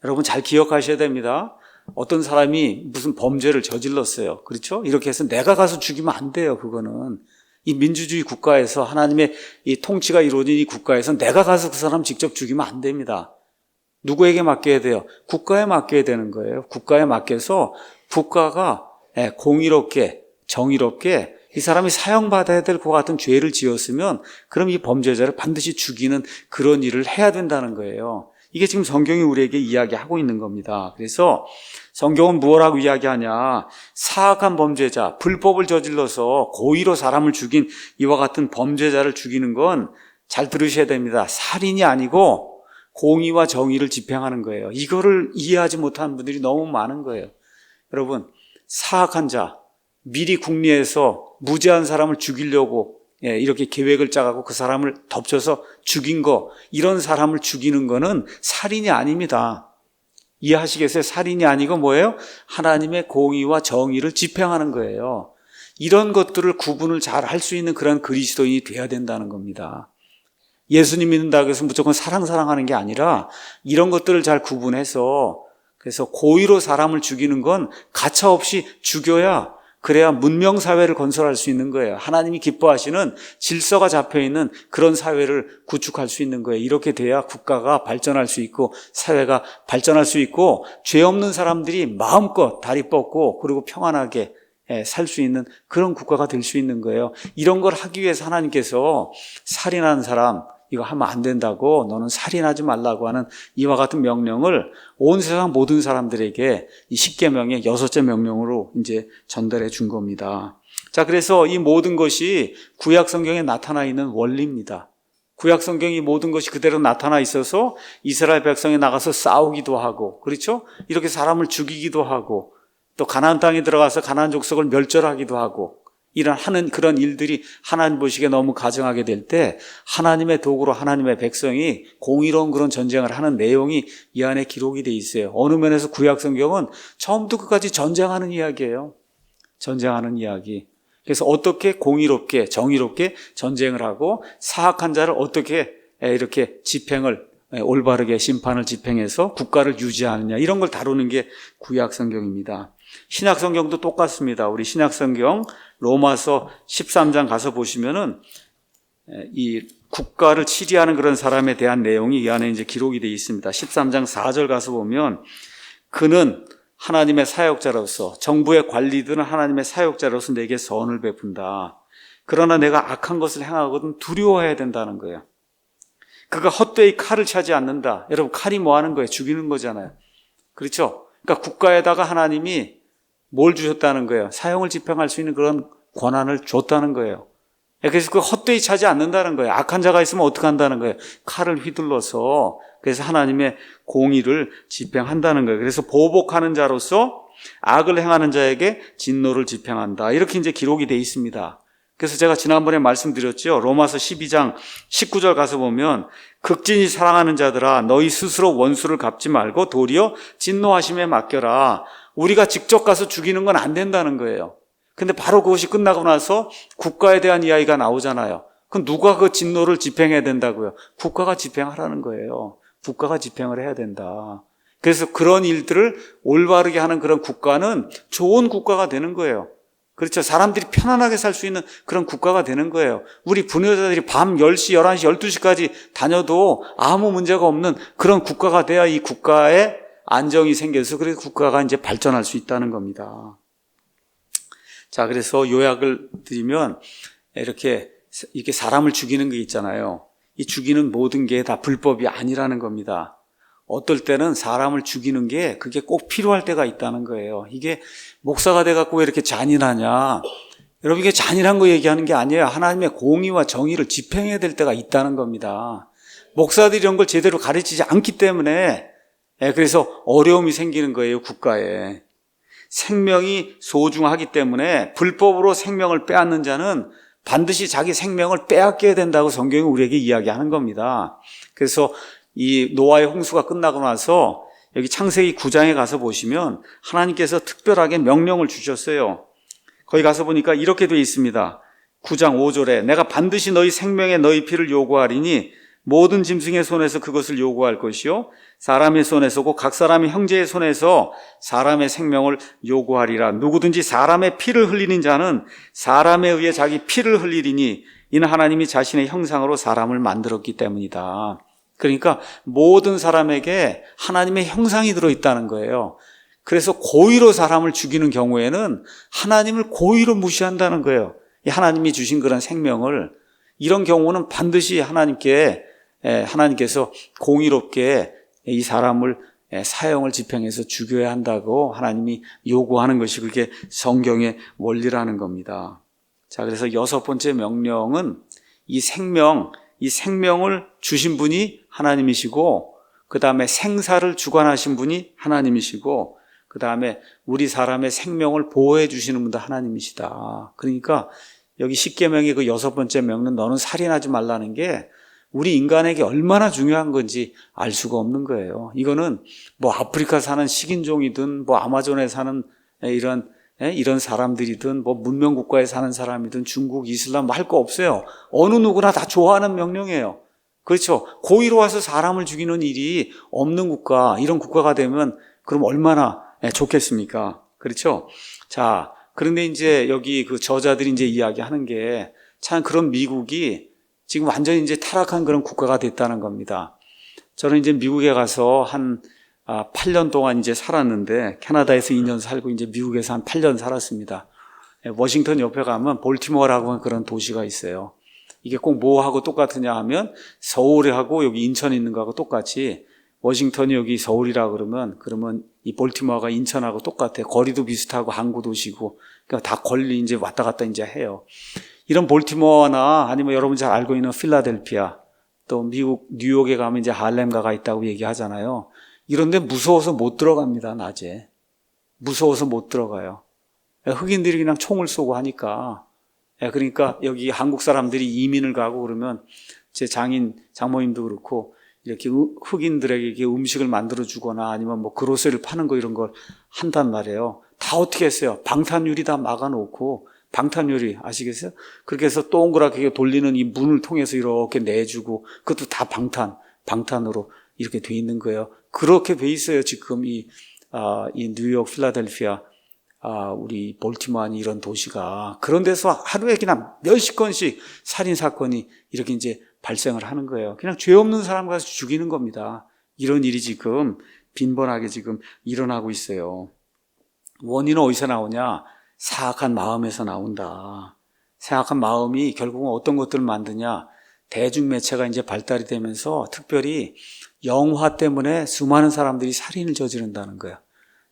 Speaker 1: 여러분 잘 기억하셔야 됩니다. 어떤 사람이 무슨 범죄를 저질렀어요. 그렇죠? 이렇게 해서 내가 가서 죽이면 안 돼요. 그거는 이 민주주의 국가에서 하나님의 이 통치가 이루어진 이 국가에서 내가 가서 그 사람 직접 죽이면 안 됩니다. 누구에게 맡겨야 돼요? 국가에 맡겨야 되는 거예요. 국가에 맡겨서 국가가 공의롭게 정의롭게 이 사람이 사형받아야 될 것 같은 죄를 지었으면 그럼 이 범죄자를 반드시 죽이는 그런 일을 해야 된다는 거예요. 이게 지금 성경이 우리에게 이야기하고 있는 겁니다. 그래서 성경은 무엇라고 이야기하냐? 사악한 범죄자, 불법을 저질러서 고의로 사람을 죽인 이와 같은 범죄자를 죽이는 건 잘 들으셔야 됩니다. 살인이 아니고 공의와 정의를 집행하는 거예요. 이거를 이해하지 못하는 분들이 너무 많은 거예요. 여러분, 사악한 자, 미리 궁리해서 무죄한 사람을 죽이려고 이렇게 계획을 짜가고 그 사람을 덮쳐서 죽인 거, 이런 사람을 죽이는 거는 살인이 아닙니다. 이해하시겠어요? 살인이 아니고 뭐예요? 하나님의 공의와 정의를 집행하는 거예요. 이런 것들을 구분을 잘 할 수 있는 그런 그리스도인이 돼야 된다는 겁니다. 예수님 믿는다고 해서 무조건 사랑하는 게 아니라 이런 것들을 잘 구분해서 그래서 고의로 사람을 죽이는 건 가차없이 죽여야 그래야 문명사회를 건설할 수 있는 거예요. 하나님이 기뻐하시는 질서가 잡혀있는 그런 사회를 구축할 수 있는 거예요. 이렇게 돼야 국가가 발전할 수 있고 사회가 발전할 수 있고 죄 없는 사람들이 마음껏 다리 뻗고 그리고 평안하게 살 수 있는 그런 국가가 될 수 있는 거예요. 이런 걸 하기 위해서 하나님께서 살인하는 사람 이거 하면 안 된다고, 너는 살인하지 말라고 하는 이와 같은 명령을 온 세상 모든 사람들에게 이 10계명의 6째 명령으로 이제 전달해 준 겁니다. 자, 그래서 이 모든 것이 구약 성경에 나타나 있는 원리입니다. 구약 성경이 모든 것이 그대로 나타나 있어서 이스라엘 백성이 나가서 싸우기도 하고, 그렇죠? 이렇게 사람을 죽이기도 하고, 또 가나안 땅에 들어가서 가나안 족속을 멸절하기도 하고, 하는 그런 일들이 하나님 보시기에 너무 가증하게 될 때 하나님의 도구로 하나님의 백성이 공의로운 그런 전쟁을 하는 내용이 이 안에 기록이 돼 있어요. 어느 면에서 구약 성경은 처음부터 끝까지 전쟁하는 이야기예요. 전쟁하는 이야기. 그래서 어떻게 공의롭게 정의롭게 전쟁을 하고 사악한 자를 어떻게 이렇게 집행을 올바르게 심판을 집행해서 국가를 유지하느냐, 이런 걸 다루는 게 구약 성경입니다. 신약 성경도 똑같습니다. 우리 신약 성경 로마서 13장 가서 보시면은 이 국가를 치리하는 그런 사람에 대한 내용이 이 안에 이제 기록이 되어 있습니다. 13장 4절 가서 보면 그는 하나님의 사역자로서, 정부의 관리들은 하나님의 사역자로서 내게 선을 베푼다. 그러나 내가 악한 것을 행하거든 두려워해야 된다는 거예요. 그가 헛되이 칼을 차지 않는다. 여러분, 칼이 뭐 하는 거예요? 죽이는 거잖아요. 그렇죠? 그러니까 국가에다가 하나님이 뭘 주셨다는 거예요? 사형을 집행할 수 있는 그런 권한을 줬다는 거예요. 그래서 그 헛되이 차지 않는다는 거예요. 악한 자가 있으면 어떻게 한다는 거예요? 칼을 휘둘러서 그래서 하나님의 공의를 집행한다는 거예요. 그래서 보복하는 자로서 악을 행하는 자에게 진노를 집행한다. 이렇게 이제 기록이 되어 있습니다. 그래서 제가 지난번에 말씀드렸죠. 로마서 12장 19절 가서 보면 극진히 사랑하는 자들아 너희 스스로 원수를 갚지 말고 도리어 진노하심에 맡겨라. 우리가 직접 가서 죽이는 건 안 된다는 거예요. 근데 바로 그것이 끝나고 나서 국가에 대한 이야기가 나오잖아요. 그럼 누가 그 진노를 집행해야 된다고요? 국가가 집행하라는 거예요. 국가가 집행을 해야 된다. 그래서 그런 일들을 올바르게 하는 그런 국가는 좋은 국가가 되는 거예요. 그렇죠. 사람들이 편안하게 살 수 있는 그런 국가가 되는 거예요. 우리 분여자들이 밤 10시, 11시, 12시까지 다녀도 아무 문제가 없는 그런 국가가 돼야 이 국가에 안정이 생겨서 그래서 국가가 이제 발전할 수 있다는 겁니다. 자, 그래서 요약을 드리면 이렇게 사람을 죽이는 게 있잖아요. 이 죽이는 모든 게 다 불법이 아니라는 겁니다. 어떨 때는 사람을 죽이는 게 그게 꼭 필요할 때가 있다는 거예요. 이게 목사가 돼갖고 왜 이렇게 잔인하냐. 여러분 이게 잔인한 거 얘기하는 게 아니에요. 하나님의 공의와 정의를 집행해야 될 때가 있다는 겁니다. 목사들이 이런 걸 제대로 가르치지 않기 때문에 그래서 어려움이 생기는 거예요. 국가에. 생명이 소중하기 때문에 불법으로 생명을 빼앗는 자는 반드시 자기 생명을 빼앗겨야 된다고 성경이 우리에게 이야기하는 겁니다. 그래서 이 노아의 홍수가 끝나고 나서 여기 창세기 9장에 가서 보시면 하나님께서 특별하게 명령을 주셨어요. 거기 가서 보니까 이렇게 되어 있습니다. 9장 5절에 내가 반드시 너희 생명에 너희 피를 요구하리니 모든 짐승의 손에서 그것을 요구할 것이요 사람의 손에서고 각 사람의 형제의 손에서 사람의 생명을 요구하리라. 누구든지 사람의 피를 흘리는 자는 사람에 의해 자기 피를 흘리리니 이는 하나님이 자신의 형상으로 사람을 만들었기 때문이다. 그러니까 모든 사람에게 하나님의 형상이 들어있다는 거예요. 그래서 고의로 사람을 죽이는 경우에는 하나님을 고의로 무시한다는 거예요. 하나님이 주신 그런 생명을 이런 경우는 반드시 하나님께서 공의롭게 이 사람을 사형을 집행해서 죽여야 한다고 하나님이 요구하는 것이 그게 성경의 원리라는 겁니다. 자, 그래서 6번째 명령은 이 생명을 주신 분이 하나님이시고 그 다음에 생사를 주관하신 분이 하나님이시고 그 다음에 우리 사람의 생명을 보호해 주시는 분도 하나님이시다. 그러니까 여기 십계명의 그 6번째 명령 너는 살인하지 말라는 게 우리 인간에게 얼마나 중요한 건지 알 수가 없는 거예요. 이거는 뭐 아프리카 사는 식인종이든 뭐 아마존에 사는 이런 사람들이든 뭐 문명국가에 사는 사람이든 중국, 이슬람 할 거 없어요. 어느 누구나 다 좋아하는 명령이에요. 그렇죠. 고의로 와서 사람을 죽이는 일이 없는 국가, 이런 국가가 되면 그럼 얼마나 좋겠습니까? 그렇죠. 자, 그런데 이제 여기 그 저자들이 이제 이야기하는 게 참 그런 미국이 지금 완전히 이제 타락한 그런 국가가 됐다는 겁니다. 저는 이제 미국에 가서 한 8년 동안 이제 살았는데 캐나다에서 2년 살고 이제 미국에서 한 8년 살았습니다. 워싱턴 옆에 가면 볼티모어라고 하는 그런 도시가 있어요. 이게 꼭 뭐하고 똑같으냐 하면 서울하고 여기 인천에 있는 거하고 똑같이 워싱턴이 여기 서울이라 그러면 이 볼티모어가 인천하고 똑같아요. 거리도 비슷하고 항구 도시고 그러니까 다 걸리 이제 왔다 갔다 이제 해요. 이런 볼티모어나 아니면 여러분 잘 알고 있는 필라델피아 또 미국 뉴욕에 가면 이제 할렘가가 있다고 얘기하잖아요. 이런데 무서워서 못 들어갑니다. 낮에 무서워서 못 들어가요. 흑인들이 그냥 총을 쏘고 하니까. 그러니까 여기 한국 사람들이 이민을 가고 그러면 제 장모님도 그렇고 이렇게 흑인들에게 이렇게 음식을 만들어 주거나 아니면 뭐 그로서리를 파는 거 이런 걸 한단 말이에요. 다 어떻게 했어요? 방탄유리 다 막아놓고 방탄유리 아시겠어요? 그렇게 해서 동그랗게 돌리는 이 문을 통해서 이렇게 내주고 그것도 다 방탄으로 이렇게 돼 있는 거예요. 그렇게 돼 있어요. 지금 이 뉴욕, 필라델피아, 우리 볼티모어 이런 도시가 그런 데서 하루에 그냥 몇십 건씩 살인 사건이 이렇게 이제 발생을 하는 거예요. 그냥 죄 없는 사람 가서 죽이는 겁니다. 이런 일이 지금 빈번하게 지금 일어나고 있어요. 원인은 어디서 나오냐? 사악한 마음에서 나온다. 사악한 마음이 결국은 어떤 것들을 만드냐? 대중매체가 이제 발달이 되면서 특별히 영화 때문에 수많은 사람들이 살인을 저지른다는 거예요.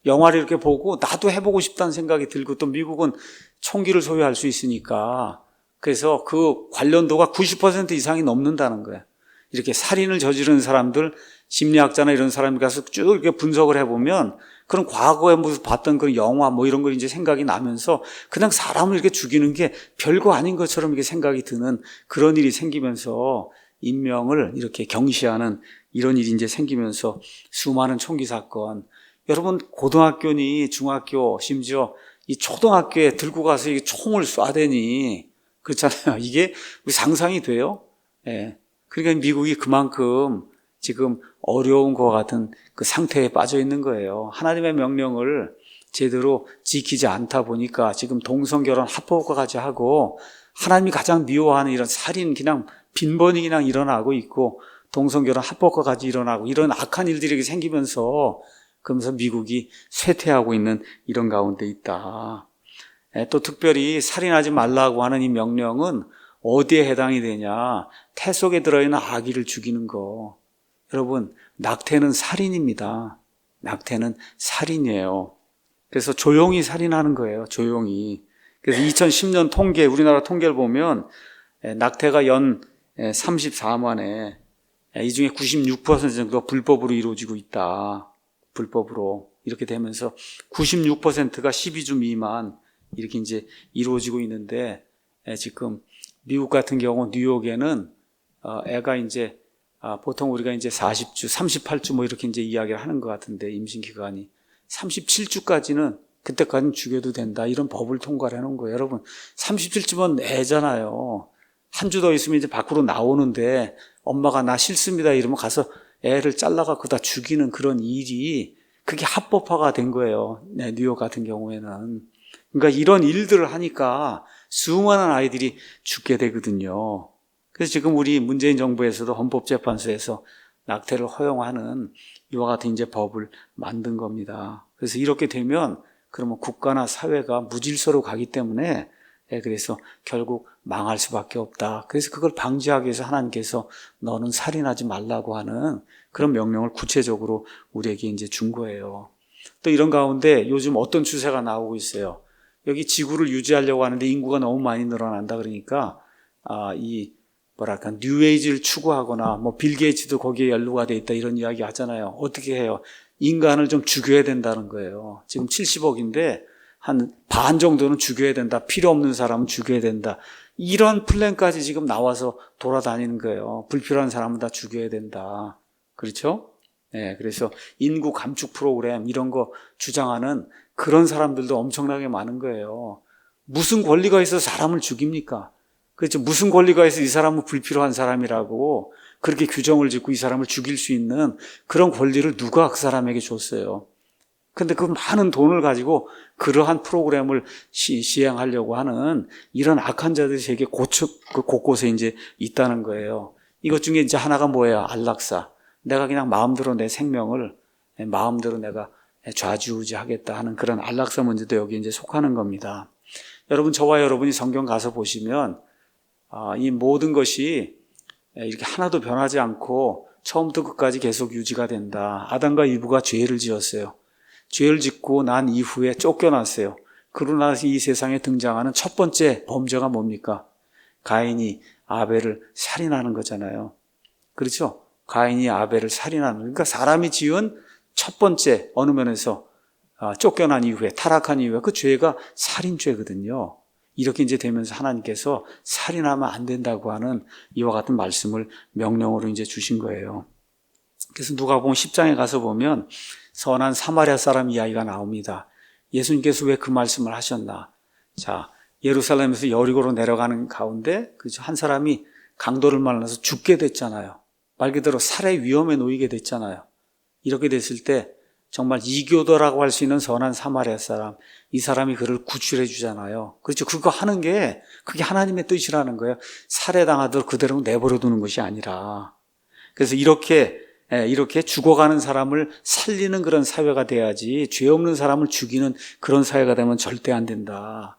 Speaker 1: 영화를 이렇게 보고 나도 해보고 싶다는 생각이 들고 또 미국은 총기를 소유할 수 있으니까 그래서 그 관련도가 90% 이상이 넘는다는 거예요. 이렇게 살인을 저지르는 사람들 심리학자나 이런 사람이 가서 쭉 이렇게 분석을 해보면 그런 과거에 무슨 봤던 그런 영화 뭐 이런 걸 이제 생각이 나면서 그냥 사람을 이렇게 죽이는 게 별거 아닌 것처럼 이렇게 생각이 드는 그런 일이 생기면서 인명을 이렇게 경시하는 이런 일이 이제 생기면서 수많은 총기 사건. 여러분, 고등학교니 중학교, 심지어 이 초등학교에 들고 가서 이 총을 쏴대니, 그렇잖아요. 이게 우리 상상이 돼요? 예. 그러니까 미국이 그만큼 지금 어려운 것 같은 그 상태에 빠져 있는 거예요. 하나님의 명령을 제대로 지키지 않다 보니까 지금 동성결혼 합법화까지 하고 하나님이 가장 미워하는 이런 살인 그냥 빈번히 그냥 일어나고 있고 동성결혼 합법화까지 일어나고 이런 악한 일들이 생기면서 그러면서 미국이 쇠퇴하고 있는 이런 가운데 있다. 또 특별히 살인하지 말라고 하는 이 명령은 어디에 해당이 되냐? 태 속에 들어있는 아기를 죽이는 거. 여러분, 낙태는 살인입니다. 낙태는 살인이에요. 그래서 조용히 살인하는 거예요. 조용히. 그래서 2010년 통계, 우리나라 통계를 보면 낙태가 연 34만에 이 중에 96% 정도가 불법으로 이루어지고 있다. 불법으로. 이렇게 되면서 96%가 12주 미만 이렇게 이제 이루어지고 있는데 지금 미국 같은 경우 뉴욕에는 애가 이제 보통 우리가 이제 40주, 38주 뭐 이렇게 이제 이야기를 하는 것 같은데 임신 기간이 37주까지는 그때까지는 죽여도 된다 이런 법을 통과를 해놓은 거예요. 여러분 37주면 애잖아요. 한 주 더 있으면 이제 밖으로 나오는데 엄마가 나 싫습니다 이러면 가서 애를 잘라갖고 다 죽이는 그런 일이 그게 합법화가 된 거예요. 네, 뉴욕 같은 경우에는. 그러니까 이런 일들을 하니까 수많은 아이들이 죽게 되거든요. 그래서 지금 우리 문재인 정부에서도 헌법재판소에서 낙태를 허용하는 이와 같은 이제 법을 만든 겁니다. 그래서 이렇게 되면 그러면 국가나 사회가 무질서로 가기 때문에 그래서 결국 망할 수밖에 없다. 그래서 그걸 방지하기 위해서 하나님께서 너는 살인하지 말라고 하는 그런 명령을 구체적으로 우리에게 이제 준 거예요. 또 이런 가운데 요즘 어떤 추세가 나오고 있어요. 여기 지구를 유지하려고 하는데 인구가 너무 많이 늘어난다 그러니까 이 뭐랄까 뉴에이지를 추구하거나 뭐 빌 게이츠도 거기에 연루가 돼 있다 이런 이야기 하잖아요. 어떻게 해요? 인간을 좀 죽여야 된다는 거예요. 지금 70억인데 한 반 정도는 죽여야 된다. 필요 없는 사람은 죽여야 된다. 이런 플랜까지 지금 나와서 돌아다니는 거예요. 불필요한 사람은 다 죽여야 된다. 그렇죠? 네, 그래서 인구 감축 프로그램 이런 거 주장하는 그런 사람들도 엄청나게 많은 거예요. 무슨 권리가 있어서 사람을 죽입니까? 그렇죠. 무슨 권리가 있어서 이 사람은 불필요한 사람이라고 그렇게 규정을 짓고 이 사람을 죽일 수 있는 그런 권리를 누가 그 사람에게 줬어요? 근데 그 많은 돈을 가지고 그러한 프로그램을 시행하려고 하는 이런 악한 자들이 세계 곳곳에 이제 있다는 거예요. 이것 중에 이제 하나가 뭐예요? 안락사. 내가 그냥 마음대로 내 생명을 마음대로 내가 좌지우지하겠다 하는 그런 안락사 문제도 여기 이제 속하는 겁니다. 여러분, 저와 여러분이 성경 가서 보시면 이 모든 것이 이렇게 하나도 변하지 않고 처음부터 끝까지 계속 유지가 된다. 아담과 이브가 죄를 지었어요. 죄를 짓고 난 이후에 쫓겨났어요. 그러고 나서 이 세상에 등장하는 첫 번째 범죄가 뭡니까? 가인이 아벨을 살인하는 거잖아요. 그렇죠? 가인이 아벨을 살인하는, 그러니까 사람이 지은 첫 번째 어느 면에서 쫓겨난 이후에, 타락한 이후에 그 죄가 살인죄거든요. 이렇게 이제 되면서 하나님께서 살인하면 안 된다고 하는 이와 같은 말씀을 명령으로 이제 주신 거예요. 그래서 누가복음 10장에 가서 보면 선한 사마리아 사람 이야기가 나옵니다. 예수님께서 왜 그 말씀을 하셨나? 자, 예루살렘에서 여리고로 내려가는 가운데 한 사람이 강도를 만나서 죽게 됐잖아요. 말 그대로 살해 위험에 놓이게 됐잖아요. 이렇게 됐을 때 정말 이교도라고 할 수 있는 선한 사마리아 사람, 이 사람이 그를 구출해 주잖아요. 그렇죠. 그거 하는 게 그게 하나님의 뜻이라는 거예요. 살해당하도록 그대로 내버려 두는 것이 아니라. 그래서 이렇게 죽어가는 사람을 살리는 그런 사회가 돼야지 죄 없는 사람을 죽이는 그런 사회가 되면 절대 안 된다.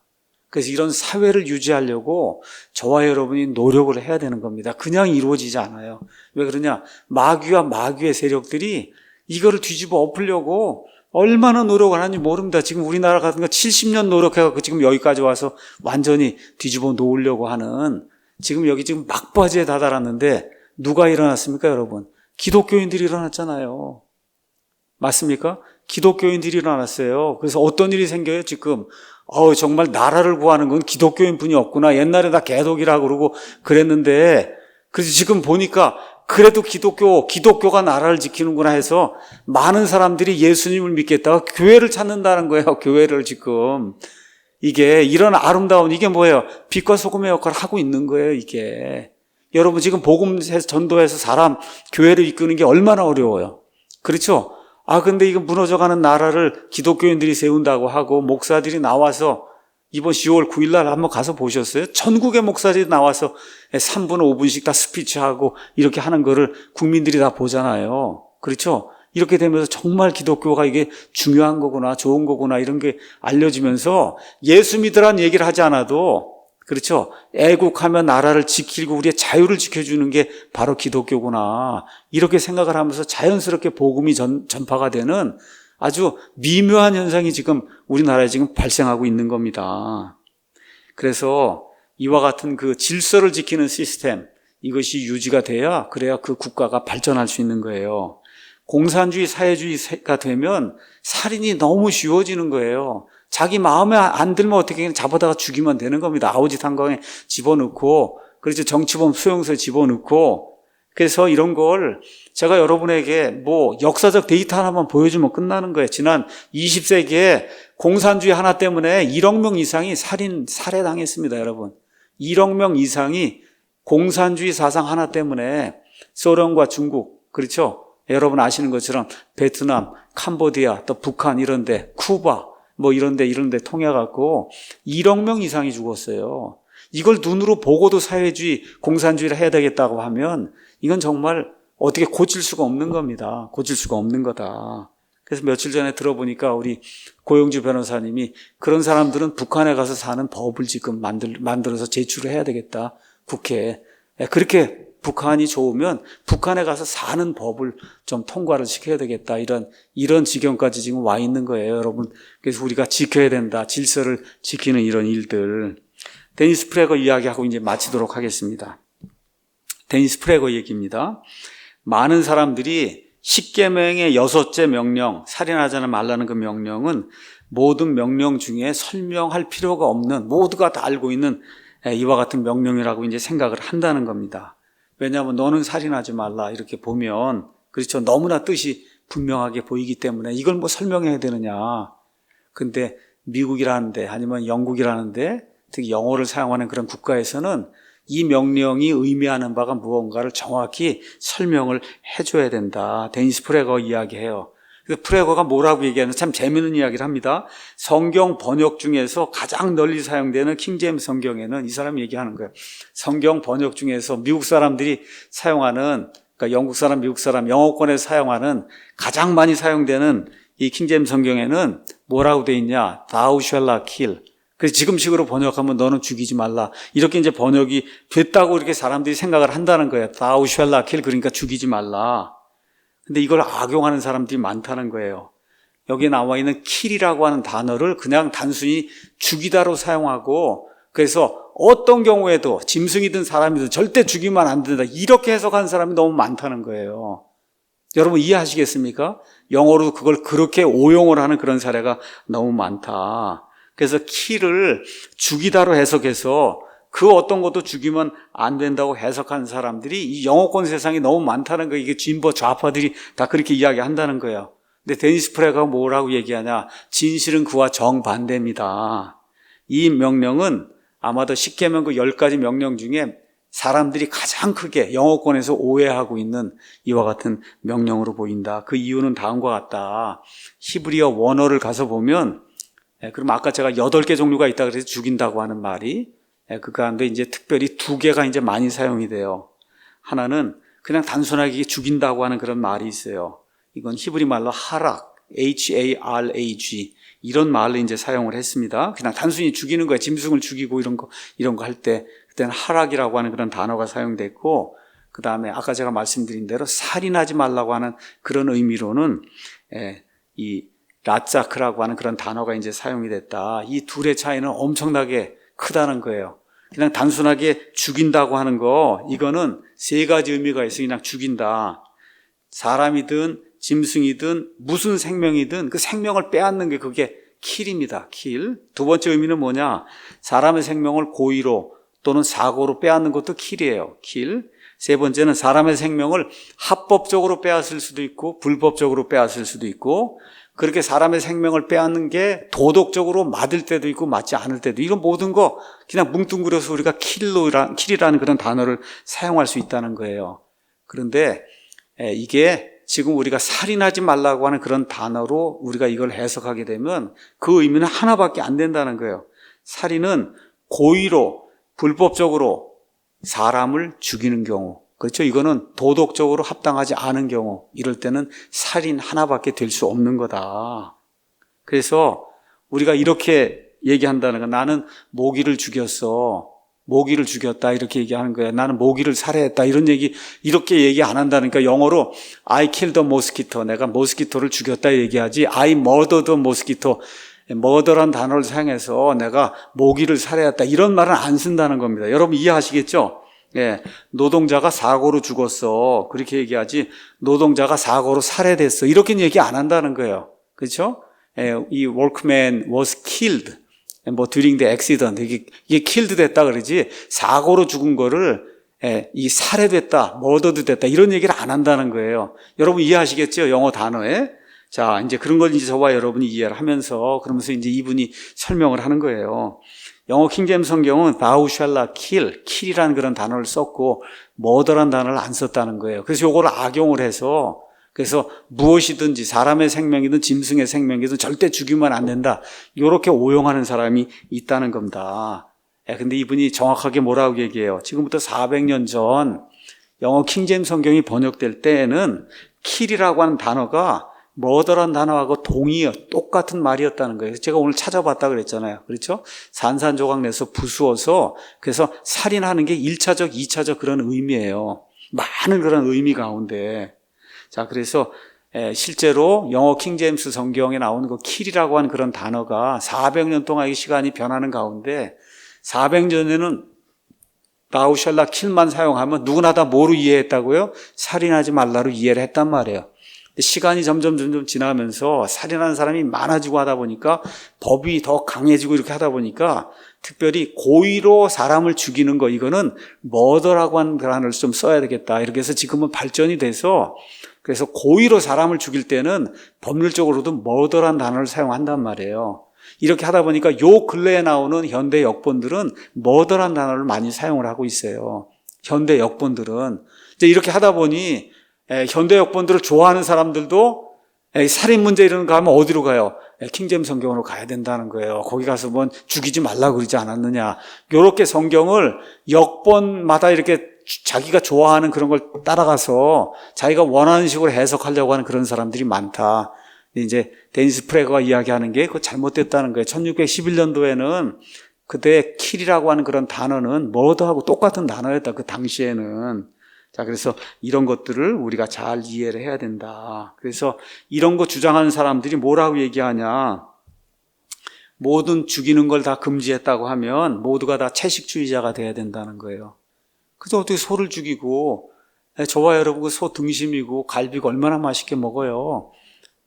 Speaker 1: 그래서 이런 사회를 유지하려고 저와 여러분이 노력을 해야 되는 겁니다. 그냥 이루어지지 않아요. 왜 그러냐? 마귀와 마귀의 세력들이 이거를 뒤집어 엎으려고 얼마나 노력을 하는지 모릅니다. 지금 우리나라 같은 거 70년 노력해서 지금 여기까지 와서 완전히 뒤집어 놓으려고 하는 지금 여기 지금 막바지에 다다랐는데 누가 일어났습니까, 여러분? 기독교인들이 일어났잖아요. 맞습니까? 기독교인들이 일어났어요. 그래서 어떤 일이 생겨요, 지금? 정말 나라를 구하는 건 기독교인 분이 없구나. 옛날에 나 개독이라고 그러고 그랬는데, 그래서 지금 보니까 그래도 기독교가 나라를 지키는구나 해서 많은 사람들이 예수님을 믿겠다가 교회를 찾는다는 거예요. 교회를 지금. 이게 이런 아름다운, 이게 뭐예요? 빛과 소금의 역할을 하고 있는 거예요, 이게. 여러분 지금 복음 전도해서 사람 교회를 이끄는 게 얼마나 어려워요. 그렇죠? 근데 이거 무너져가는 나라를 기독교인들이 세운다고 하고 목사들이 나와서 이번 10월 9일 날 한번 가서 보셨어요? 전국의 목사들이 나와서 3분 5분씩 다 스피치하고 이렇게 하는 거를 국민들이 다 보잖아요. 그렇죠? 이렇게 되면서 정말 기독교가 이게 중요한 거구나, 좋은 거구나 이런 게 알려지면서 예수 믿으라는 얘기를 하지 않아도, 그렇죠? 애국하며 나라를 지키고 우리의 자유를 지켜주는 게 바로 기독교구나. 이렇게 생각을 하면서 자연스럽게 복음이 전파가 되는 아주 미묘한 현상이 지금 우리나라에 지금 발생하고 있는 겁니다. 그래서 이와 같은 그 질서를 지키는 시스템, 이것이 유지가 돼야, 그래야 그 국가가 발전할 수 있는 거예요. 공산주의, 사회주의가 되면 살인이 너무 쉬워지는 거예요. 자기 마음에 안 들면 어떻게 그냥 잡아다가 죽이면 되는 겁니다. 아우지 탄광에 집어넣고, 그렇죠. 정치범 수용소에 집어넣고. 그래서 이런 걸 제가 여러분에게 역사적 데이터 하나만 보여주면 끝나는 거예요. 지난 20세기에 공산주의 하나 때문에 1억 명 이상이 살해당했습니다, 여러분. 1억 명 이상이 공산주의 사상 하나 때문에 소련과 중국, 그렇죠. 여러분 아시는 것처럼 베트남, 캄보디아, 또 북한 이런데, 쿠바, 이런데 통해갖고 1억 명 이상이 죽었어요. 이걸 눈으로 보고도 사회주의, 공산주의를 해야 되겠다고 하면 이건 정말 어떻게 고칠 수가 없는 겁니다. 고칠 수가 없는 거다. 그래서 며칠 전에 들어보니까 우리 고영주 변호사님이 그런 사람들은 북한에 가서 사는 법을 지금 만들어서 제출을 해야 되겠다. 국회에. 그렇게 북한이 좋으면 북한에 가서 사는 법을 좀 통과를 시켜야 되겠다. 이런 지경까지 지금 와 있는 거예요, 여러분. 그래서 우리가 지켜야 된다. 질서를 지키는 이런 일들. 데니스 프레거 이야기하고 이제 마치도록 하겠습니다. 데니스 프레거 얘기입니다. 많은 사람들이 십계명의 6째 명령, 살인하지 말라는 그 명령은 모든 명령 중에 설명할 필요가 없는, 모두가 다 알고 있는 이와 같은 명령이라고 이제 생각을 한다는 겁니다. 왜냐하면 너는 살인하지 말라 이렇게 보면, 그렇죠, 너무나 뜻이 분명하게 보이기 때문에 이걸 설명해야 되느냐. 근데 미국이라는데 아니면 영국이라는데 특히 영어를 사용하는 그런 국가에서는 이 명령이 의미하는 바가 무언가를 정확히 설명을 해줘야 된다. 데니스 프레거 이야기해요. 프레거가 뭐라고 얘기하는지 참 재미있는 이야기를 합니다. 성경 번역 중에서 가장 널리 사용되는 킹제임스 성경에는 이 사람이 얘기하는 거예요. 성경 번역 중에서 미국 사람들이 사용하는, 그러니까 영국 사람, 미국 사람, 영어권에서 사용하는 가장 많이 사용되는 이 킹제임스 성경에는 뭐라고 돼 있냐? Thou shalt not kill. 그래서 지금식으로 번역하면 너는 죽이지 말라. 이렇게 이제 번역이 됐다고 이렇게 사람들이 생각을 한다는 거예요. Thou shalt not kill. 그러니까 죽이지 말라. 근데 이걸 악용하는 사람들이 많다는 거예요. 여기에 나와 있는 kill이라고 하는 단어를 그냥 단순히 죽이다로 사용하고, 그래서 어떤 경우에도 짐승이든 사람이든 절대 죽이면 안 된다. 이렇게 해석하는 사람이 너무 많다는 거예요. 여러분 이해하시겠습니까? 영어로 그걸 그렇게 오용을 하는 그런 사례가 너무 많다. 그래서 kill을 죽이다로 해석해서 그 어떤 것도 죽이면 안 된다고 해석하는 사람들이 이 영어권 세상에 너무 많다는 거예요. 이게 진보 좌파들이 다 그렇게 이야기한다는 거예요. 근데 데니스 프레거가 뭐라고 얘기하냐? 진실은 그와 정반대입니다. 이 명령은 아마도 십계명 그 10가지 명령 중에 사람들이 가장 크게 영어권에서 오해하고 있는 이와 같은 명령으로 보인다. 그 이유는 다음과 같다. 히브리어 원어를 가서 보면, 그럼 아까 제가 8개 종류가 있다 그래서 죽인다고 하는 말이, 그 가운데 이제 특별히 2개가 이제 많이 사용이 돼요. 하나는 그냥 단순하게 죽인다고 하는 그런 말이 있어요. 이건 히브리 말로 하락, H-A-R-A-G. 이런 말로 이제 사용을 했습니다. 그냥 단순히 죽이는 거예요. 짐승을 죽이고 이런 거 할 때, 그때는 하락이라고 하는 그런 단어가 사용됐고, 그 다음에 아까 제가 말씀드린 대로 살인하지 말라고 하는 그런 의미로는, 이 라짜크라고 하는 그런 단어가 이제 사용이 됐다. 이 둘의 차이는 엄청나게 크다는 거예요. 그냥 단순하게 죽인다고 하는 거, 이거는 3가지 의미가 있어요. 그냥 죽인다. 사람이든 짐승이든 무슨 생명이든 그 생명을 빼앗는 게 그게 킬입니다. 킬. 두 번째 의미는 뭐냐? 사람의 생명을 고의로 또는 사고로 빼앗는 것도 킬이에요. 킬. 세 번째는 사람의 생명을 합법적으로 빼앗을 수도 있고 불법적으로 빼앗을 수도 있고, 그렇게 사람의 생명을 빼앗는 게 도덕적으로 맞을 때도 있고 맞지 않을 때도, 이런 모든 거 그냥 뭉뚱그려서 우리가 킬이라는 그런 단어를 사용할 수 있다는 거예요. 그런데 이게 지금 우리가 살인하지 말라고 하는 그런 단어로 우리가 이걸 해석하게 되면 그 의미는 하나밖에 안 된다는 거예요. 살인은 고의로 불법적으로 사람을 죽이는 경우, 그렇죠? 이거는 도덕적으로 합당하지 않은 경우, 이럴 때는 살인 하나밖에 될 수 없는 거다. 그래서 우리가 이렇게 얘기한다는 건, 나는 모기를 죽였어, 모기를 죽였다, 이렇게 얘기하는 거야. 나는 모기를 살해했다, 이렇게 얘기 안 한다니까. 영어로 I killed a mosquito, 내가 모스키토를 죽였다 얘기하지, I murdered a mosquito, murder란 단어를 사용해서 내가 모기를 살해했다, 이런 말은 안 쓴다는 겁니다. 여러분 이해하시겠죠? 예, 노동자가 사고로 죽었어, 그렇게 얘기하지 노동자가 사고로 살해됐어, 이렇게는 얘기 안 한다는 거예요. 그렇죠? 이 workman was killed during the accident, 이게 killed 됐다 그러지, 사고로 죽은 거를 이 살해됐다, murdered 됐다, 이런 얘기를 안 한다는 거예요. 여러분 이해하시겠죠? 영어 단어에. 자, 이제 그런 걸 이제 저와 여러분이 이해를 하면서, 그러면서 이제 이분이 설명을 하는 거예요. 영어 킹제임스 성경은 thou shall not kill, kill이라는 그런 단어를 썼고 murder라는 단어를 안 썼다는 거예요. 그래서 요거를 악용을 해서, 그래서 무엇이든지 사람의 생명이든 짐승의 생명이든 절대 죽이면 안 된다, 이렇게 오용하는 사람이 있다는 겁니다. 근데 이분이 정확하게 뭐라고 얘기해요? 지금부터 400년 전 영어 킹제임스 성경이 번역될 때에는 kill이라고 하는 단어가 murder란 단어하고 똑같은 말이었다는 거예요. 제가 오늘 찾아봤다 그랬잖아요. 그렇죠? 산산조각 내서 부수어서, 그래서 살인하는 게 1차적, 2차적 그런 의미예요. 많은 그런 의미 가운데. 자, 그래서 실제로 영어 킹제임스 성경에 나오는 그 kill이라고 하는 그런 단어가 400년 동안 이 시간이 변하는 가운데, 400년 전에는 thou shall not kill만 사용하면 누구나 다 뭐로 이해했다고요? 살인하지 말라로 이해를 했단 말이에요. 시간이 점점 지나면서 살인하는 사람이 많아지고 하다 보니까, 법이 더 강해지고 이렇게 하다 보니까, 특별히 고의로 사람을 죽이는 거, 이거는 murder라고 하는 단어를 좀 써야 되겠다, 이렇게 해서 지금은 발전이 돼서, 그래서 고의로 사람을 죽일 때는 법률적으로도 murder라는 단어를 사용한단 말이에요. 이렇게 하다 보니까 요 근래에 나오는 현대 역본들은 murder라는 단어를 많이 사용을 하고 있어요. 현대 역본들은. 이제 이렇게 하다 보니 현대 역본들을 좋아하는 사람들도 살인 문제 이런 거 하면 어디로 가요? 킹제임스 성경으로 가야 된다는 거예요. 거기 가서 뭐 죽이지 말라고 그러지 않았느냐. 이렇게 성경을 역본마다 이렇게 자기가 좋아하는 그런 걸 따라가서 자기가 원하는 식으로 해석하려고 하는 그런 사람들이 많다. 이제 데니스 프레거가 이야기하는 게 그거 잘못됐다는 거예요. 1611년도에는 그때 킬이라고 하는 그런 단어는 murder하고 똑같은 단어였다, 그 당시에는. 자, 그래서 이런 것들을 우리가 잘 이해를 해야 된다. 그래서 이런 거 주장하는 사람들이 뭐라고 얘기하냐. 모든 죽이는 걸 다 금지했다고 하면 모두가 다 채식주의자가 돼야 된다는 거예요. 그래서 어떻게 소를 죽이고, 저와 여러분 그 소 등심이고 갈비가 얼마나 맛있게 먹어요.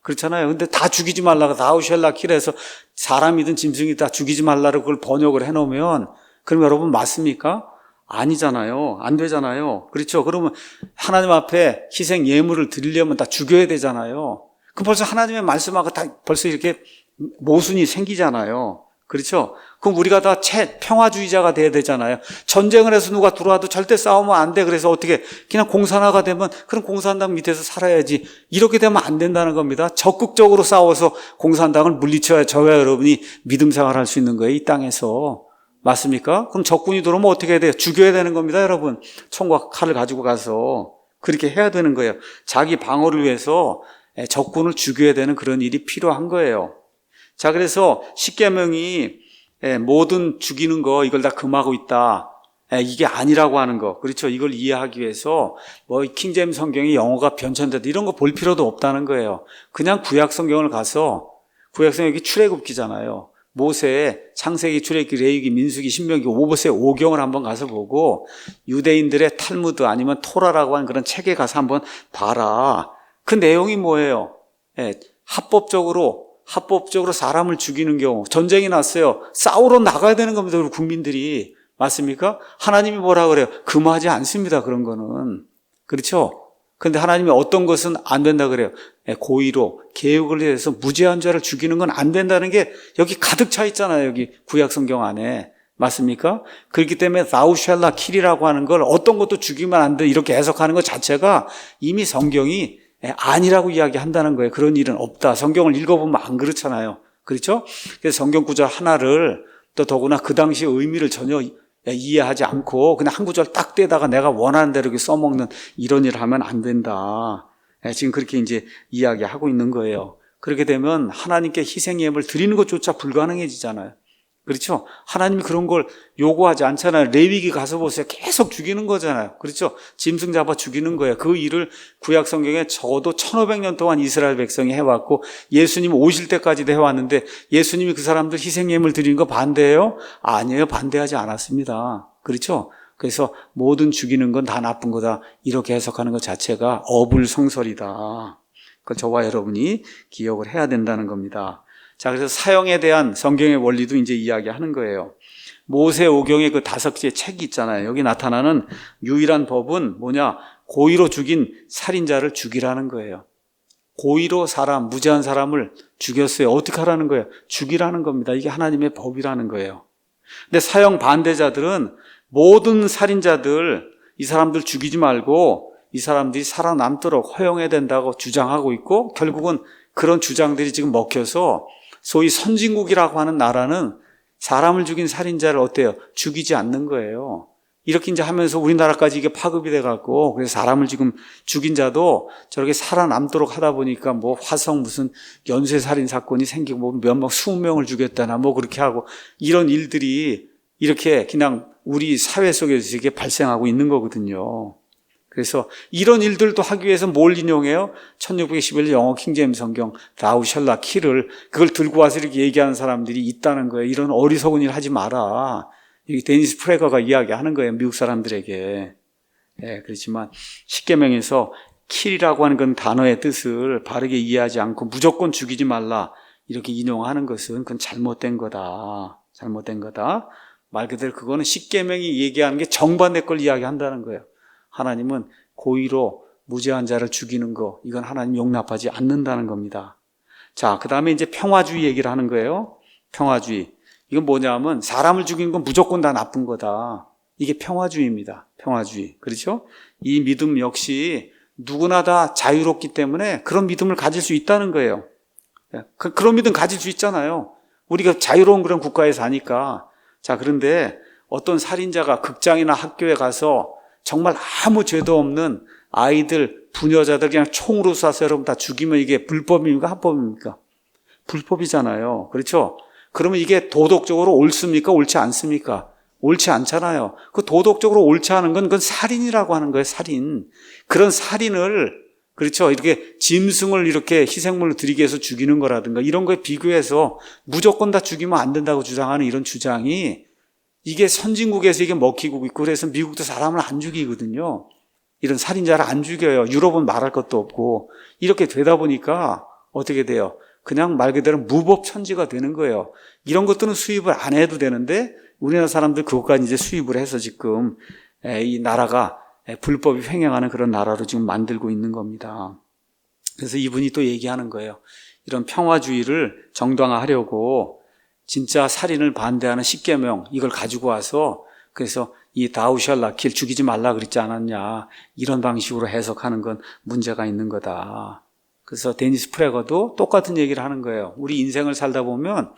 Speaker 1: 그렇잖아요. 근데 다 죽이지 말라고 thou shall not kill 해서 사람이든 짐승이든 다 죽이지 말라고 그걸 번역을 해놓으면, 그럼 여러분 맞습니까? 아니잖아요. 안 되잖아요. 그렇죠? 그러면 하나님 앞에 희생 예물을 드리려면 다 죽여야 되잖아요. 그럼 벌써 하나님의 말씀하고 다 벌써 이렇게 모순이 생기잖아요. 그렇죠? 그럼 우리가 다 평화주의자가 돼야 되잖아요. 전쟁을 해서 누가 들어와도 절대 싸우면 안 돼. 그래서 어떻게 그냥 공산화가 되면 그럼 공산당 밑에서 살아야지. 이렇게 되면 안 된다는 겁니다. 적극적으로 싸워서 공산당을 물리쳐야 저와 여러분이 믿음 생활할 수 있는 거예요, 이 땅에서. 맞습니까? 그럼 적군이 들어오면 어떻게 해야 돼요? 죽여야 되는 겁니다, 여러분. 총과 칼을 가지고 가서. 그렇게 해야 되는 거예요. 자기 방어를 위해서 적군을 죽여야 되는 그런 일이 필요한 거예요. 자, 그래서 십계명이 모든 죽이는 거 이걸 다 금하고 있다, 이게 아니라고 하는 거, 그렇죠? 이걸 이해하기 위해서 뭐 킹제임스 성경이 영어가 변천됐다 이런 거 볼 필요도 없다는 거예요. 그냥 구약 성경을 가서, 구약 성경이 출애굽기잖아요. 모세, 창세기, 출애굽기, 레위기, 민수기, 신명기, 모세 5경을 한번 가서 보고 유대인들의 탈무드 아니면 토라라고 하는 그런 책에 가서 한번 봐라. 그 내용이 뭐예요? 합법적으로 사람을 죽이는 경우, 전쟁이 났어요. 싸우러 나가야 되는 겁니다. 우리 국민들이. 맞습니까? 하나님이 뭐라 그래요? 금하지 않습니다. 그런 거는. 그렇죠? 그런데 하나님이 어떤 것은 안 된다 그래요? 고의로 계획을 해서 무죄한 자를 죽이는 건 안 된다는 게 여기 가득 차 있잖아요. 여기 구약 성경 안에. 맞습니까? 그렇기 때문에 thou shalt not kill이라고 하는 걸 어떤 것도 죽이면 안 돼 이렇게 해석하는 것 자체가 이미 성경이 아니라고 이야기한다는 거예요. 그런 일은 없다. 성경을 읽어보면 안 그렇잖아요. 그렇죠? 그래서 성경 구절 하나를 또 더구나 그 당시의 의미를 전혀 이해하지 않고 그냥 한 구절 딱 떼다가 내가 원하는 대로 이렇게 써먹는 이런 일을 하면 안 된다. 지금 그렇게 이제 이야기하고 있는 거예요. 그렇게 되면 하나님께 희생 예물을 드리는 것조차 불가능해지잖아요. 그렇죠? 하나님이 그런 걸 요구하지 않잖아요. 레위기 가서 보세요. 계속 죽이는 거잖아요. 그렇죠? 짐승 잡아 죽이는 거예요. 그 일을 구약 성경에 적어도 1500년 동안 이스라엘 백성이 해왔고 예수님 오실 때까지도 해왔는데 예수님이 그 사람들 희생 예물 드리는 거 반대해요? 아니에요. 반대하지 않았습니다. 그렇죠? 그래서 모든 죽이는 건 다 나쁜 거다. 이렇게 해석하는 것 자체가 어불성설이다. 그걸 저와 여러분이 기억을 해야 된다는 겁니다. 자, 그래서 사형에 대한 성경의 원리도 이제 이야기하는 거예요. 모세오경의 그 5개의 책이 있잖아요. 여기 나타나는 유일한 법은 뭐냐? 고의로 죽인 살인자를 죽이라는 거예요. 고의로 무죄한 사람을 죽였어요. 어떻게 하라는 거예요? 죽이라는 겁니다. 이게 하나님의 법이라는 거예요. 근데 사형 반대자들은 모든 살인자들, 이 사람들 죽이지 말고 이 사람들이 살아남도록 허용해야 된다고 주장하고 있고 결국은 그런 주장들이 지금 먹혀서 소위 선진국이라고 하는 나라는 사람을 죽인 살인자를 어때요? 죽이지 않는 거예요. 이렇게 이제 하면서 우리나라까지 이게 파급이 돼갖고 그래서 사람을 지금 죽인 자도 저렇게 살아남도록 하다 보니까 뭐 화성 무슨 연쇄살인 사건이 생기고 뭐 몇몇 20명을 죽였다나 뭐 그렇게 하고 이런 일들이 이렇게 그냥 우리 사회 속에서 이게 발생하고 있는 거거든요. 그래서 이런 일들도 하기 위해서 뭘 인용해요? 1611 영어 킹제임스 성경 thou shalt not kill을 그걸 들고 와서 이렇게 얘기하는 사람들이 있다는 거예요. 이런 어리석은 일 하지 마라. 여기 데니스 프레거가 이야기하는 거예요. 미국 사람들에게. 그렇지만 십계명에서 kill이라고 하는 건 단어의 뜻을 바르게 이해하지 않고 무조건 죽이지 말라 이렇게 인용하는 것은 그건 잘못된 거다. 잘못된 거다. 말 그대로 그거는 십계명이 얘기하는 게 정반대 걸 이야기한다는 거예요. 하나님은 고의로 무죄한 자를 죽이는 거 이건 하나님 용납하지 않는다는 겁니다. 자, 그 다음에 이제 평화주의 얘기를 하는 거예요. 평화주의. 이건 뭐냐면 사람을 죽이는 건 무조건 다 나쁜 거다. 이게 평화주의입니다. 평화주의. 그렇죠? 이 믿음 역시 누구나 다 자유롭기 때문에 그런 믿음을 가질 수 있다는 거예요. 그런 믿음 가질 수 있잖아요. 우리가 자유로운 그런 국가에 사니까. 자, 그런데 어떤 살인자가 극장이나 학교에 가서 정말 아무 죄도 없는 아이들, 부녀자들 그냥 총으로 쏴서 여러분 다 죽이면 이게 불법입니까? 합법입니까? 불법이잖아요. 그렇죠? 그러면 이게 도덕적으로 옳습니까? 옳지 않습니까? 옳지 않잖아요. 그 도덕적으로 옳지 않은 건 그건 살인이라고 하는 거예요. 살인. 그런 살인을 그렇죠? 이렇게 짐승을 이렇게 희생물로 드리기 위해서 죽이는 거라든가 이런 거에 비교해서 무조건 다 죽이면 안 된다고 주장하는 이런 주장이 이게 선진국에서 이게 먹히고 있고 그래서 미국도 사람을 안 죽이거든요. 이런 살인자를 안 죽여요. 유럽은 말할 것도 없고 이렇게 되다 보니까 어떻게 돼요? 그냥 말 그대로 무법천지가 되는 거예요. 이런 것들은 수입을 안 해도 되는데 우리나라 사람들 그것까지 이제 수입을 해서 지금 이 나라가 불법이 횡행하는 그런 나라로 지금 만들고 있는 겁니다. 그래서 이분이 또 얘기하는 거예요. 이런 평화주의를 정당화하려고 진짜 살인을 반대하는 십계명 이걸 가지고 와서 그래서 이 thou shalt not kill 죽이지 말라 그랬지 않았냐 이런 방식으로 해석하는 건 문제가 있는 거다. 그래서 데니스 프레거도 똑같은 얘기를 하는 거예요. 우리 인생을 살다 보면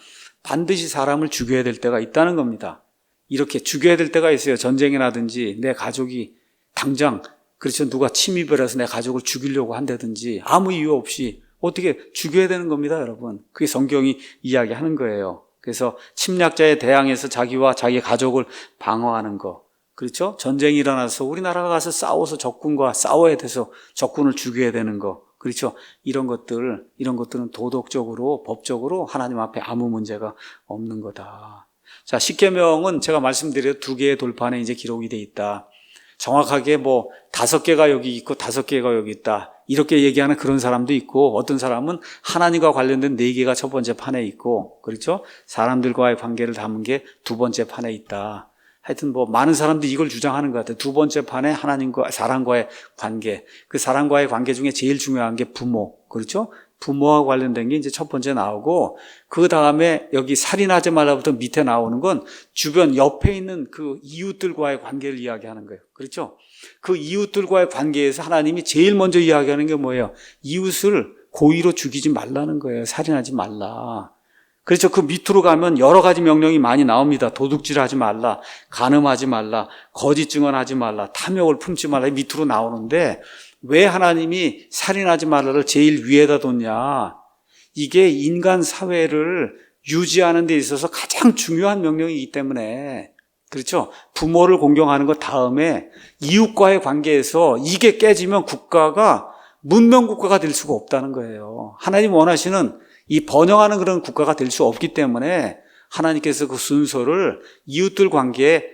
Speaker 1: 반드시 사람을 죽여야 될 때가 있다는 겁니다. 이렇게 죽여야 될 때가 있어요. 전쟁이 나든지 내 가족이 당장 그렇죠 누가 침입을 해서 내 가족을 죽이려고 한다든지 아무 이유 없이 어떻게 죽여야 되는 겁니다. 여러분 그게 성경이 이야기하는 거예요. 그래서 침략자에 대항해서 자기와 자기의 가족을 방어하는 거. 그렇죠? 전쟁이 일어나서 우리나라가 가서 싸워서 적군과 싸워야 돼서 적군을 죽여야 되는 거. 그렇죠? 이런 것들은 도덕적으로, 법적으로 하나님 앞에 아무 문제가 없는 거다. 자, 십계명은 제가 말씀드린 2개의 돌판에 이제 기록이 돼 있다. 정확하게 뭐 5개가 여기 있고 5개가 여기 있다 이렇게 얘기하는 그런 사람도 있고, 어떤 사람은 하나님과 관련된 4개가 첫 번째 판에 있고, 그렇죠? 사람들과의 관계를 담은 게 두 번째 판에 있다. 하여튼 뭐 많은 사람들이 이걸 주장하는 것 같아요. 두 번째 판에 하나님과 사람과의 관계, 그 사람과의 관계 중에 제일 중요한 게 부모, 그렇죠? 부모와 관련된 게 이제 첫 번째 나오고, 그 다음에 여기 살인하지 말라부터 밑에 나오는 건 주변 옆에 있는 그 이웃들과의 관계를 이야기하는 거예요. 그렇죠? 그 이웃들과의 관계에서 하나님이 제일 먼저 이야기하는 게 뭐예요? 이웃을 고의로 죽이지 말라는 거예요. 살인하지 말라. 그렇죠. 그 밑으로 가면 여러 가지 명령이 많이 나옵니다. 도둑질하지 말라, 간음하지 말라, 거짓 증언하지 말라, 탐욕을 품지 말라, 밑으로 나오는데, 왜 하나님이 살인하지 말라를 제일 위에다 뒀냐? 이게 인간 사회를 유지하는 데 있어서 가장 중요한 명령이기 때문에, 그렇죠? 부모를 공경하는 것 다음에 이웃과의 관계에서 이게 깨지면 국가가 문명국가가 될 수가 없다는 거예요. 하나님 원하시는 이 번영하는 그런 국가가 될 수 없기 때문에 하나님께서 그 순서를 이웃들 관계에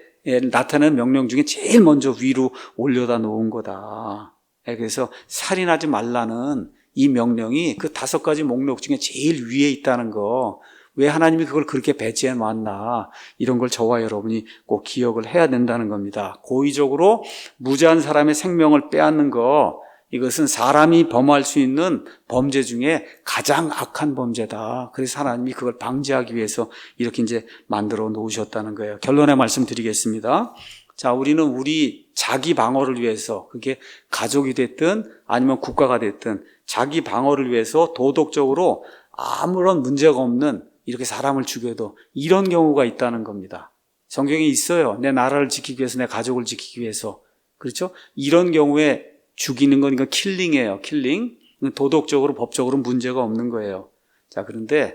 Speaker 1: 나타나는 명령 중에 제일 먼저 위로 올려다 놓은 거다. 그래서 살인하지 말라는 이 명령이 그 5가지 목록 중에 제일 위에 있다는 거, 왜 하나님이 그걸 그렇게 배치해 놨나, 이런 걸 저와 여러분이 꼭 기억을 해야 된다는 겁니다. 고의적으로 무죄한 사람의 생명을 빼앗는 거, 이것은 사람이 범할 수 있는 범죄 중에 가장 악한 범죄다. 그래서 하나님이 그걸 방지하기 위해서 이렇게 이제 만들어 놓으셨다는 거예요. 결론의 말씀 드리겠습니다. 자, 우리는 우리 자기 방어를 위해서, 그게 가족이 됐든 아니면 국가가 됐든 자기 방어를 위해서 도덕적으로 아무런 문제가 없는 이렇게 사람을 죽여도 이런 경우가 있다는 겁니다. 성경에 있어요. 내 나라를 지키기 위해서, 내 가족을 지키기 위해서. 그렇죠? 이런 경우에 죽이는 건 이거 킬링이에요. 킬링. 도덕적으로 법적으로 문제가 없는 거예요. 자, 그런데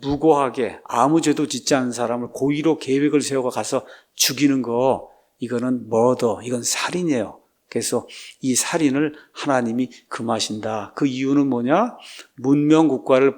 Speaker 1: 무고하게 아무 죄도 짓지 않은 사람을 고의로 계획을 세워가 가서 죽이는 거, 이거는 머더, 이건 살인이에요. 그래서 이 살인을 하나님이 금하신다. 그 이유는 뭐냐? 문명 국가를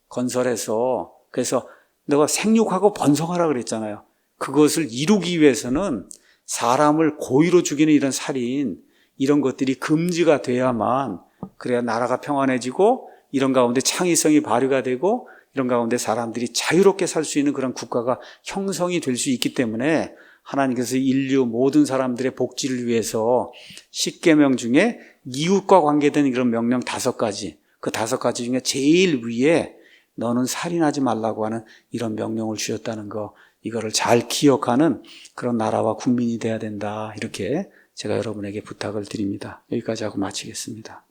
Speaker 1: 건설해서, 그래서 내가 생육하고 번성하라 그랬잖아요. 그것을 이루기 위해서는 사람을 고의로 죽이는 이런 살인, 이런 것들이 금지가 돼야만, 그래야 나라가 평안해지고 이런 가운데 창의성이 발휘가 되고 이런 가운데 사람들이 자유롭게 살 수 있는 그런 국가가 형성이 될 수 있기 때문에 하나님께서 인류 모든 사람들의 복지를 위해서 10계명 중에 이웃과 관계된 이런 명령 5가지, 그 5가지 중에 제일 위에 너는 살인하지 말라고 하는 이런 명령을 주셨다는 거, 이거를 잘 기억하는 그런 나라와 국민이 돼야 된다. 이렇게 제가 여러분에게 부탁을 드립니다. 여기까지 하고 마치겠습니다.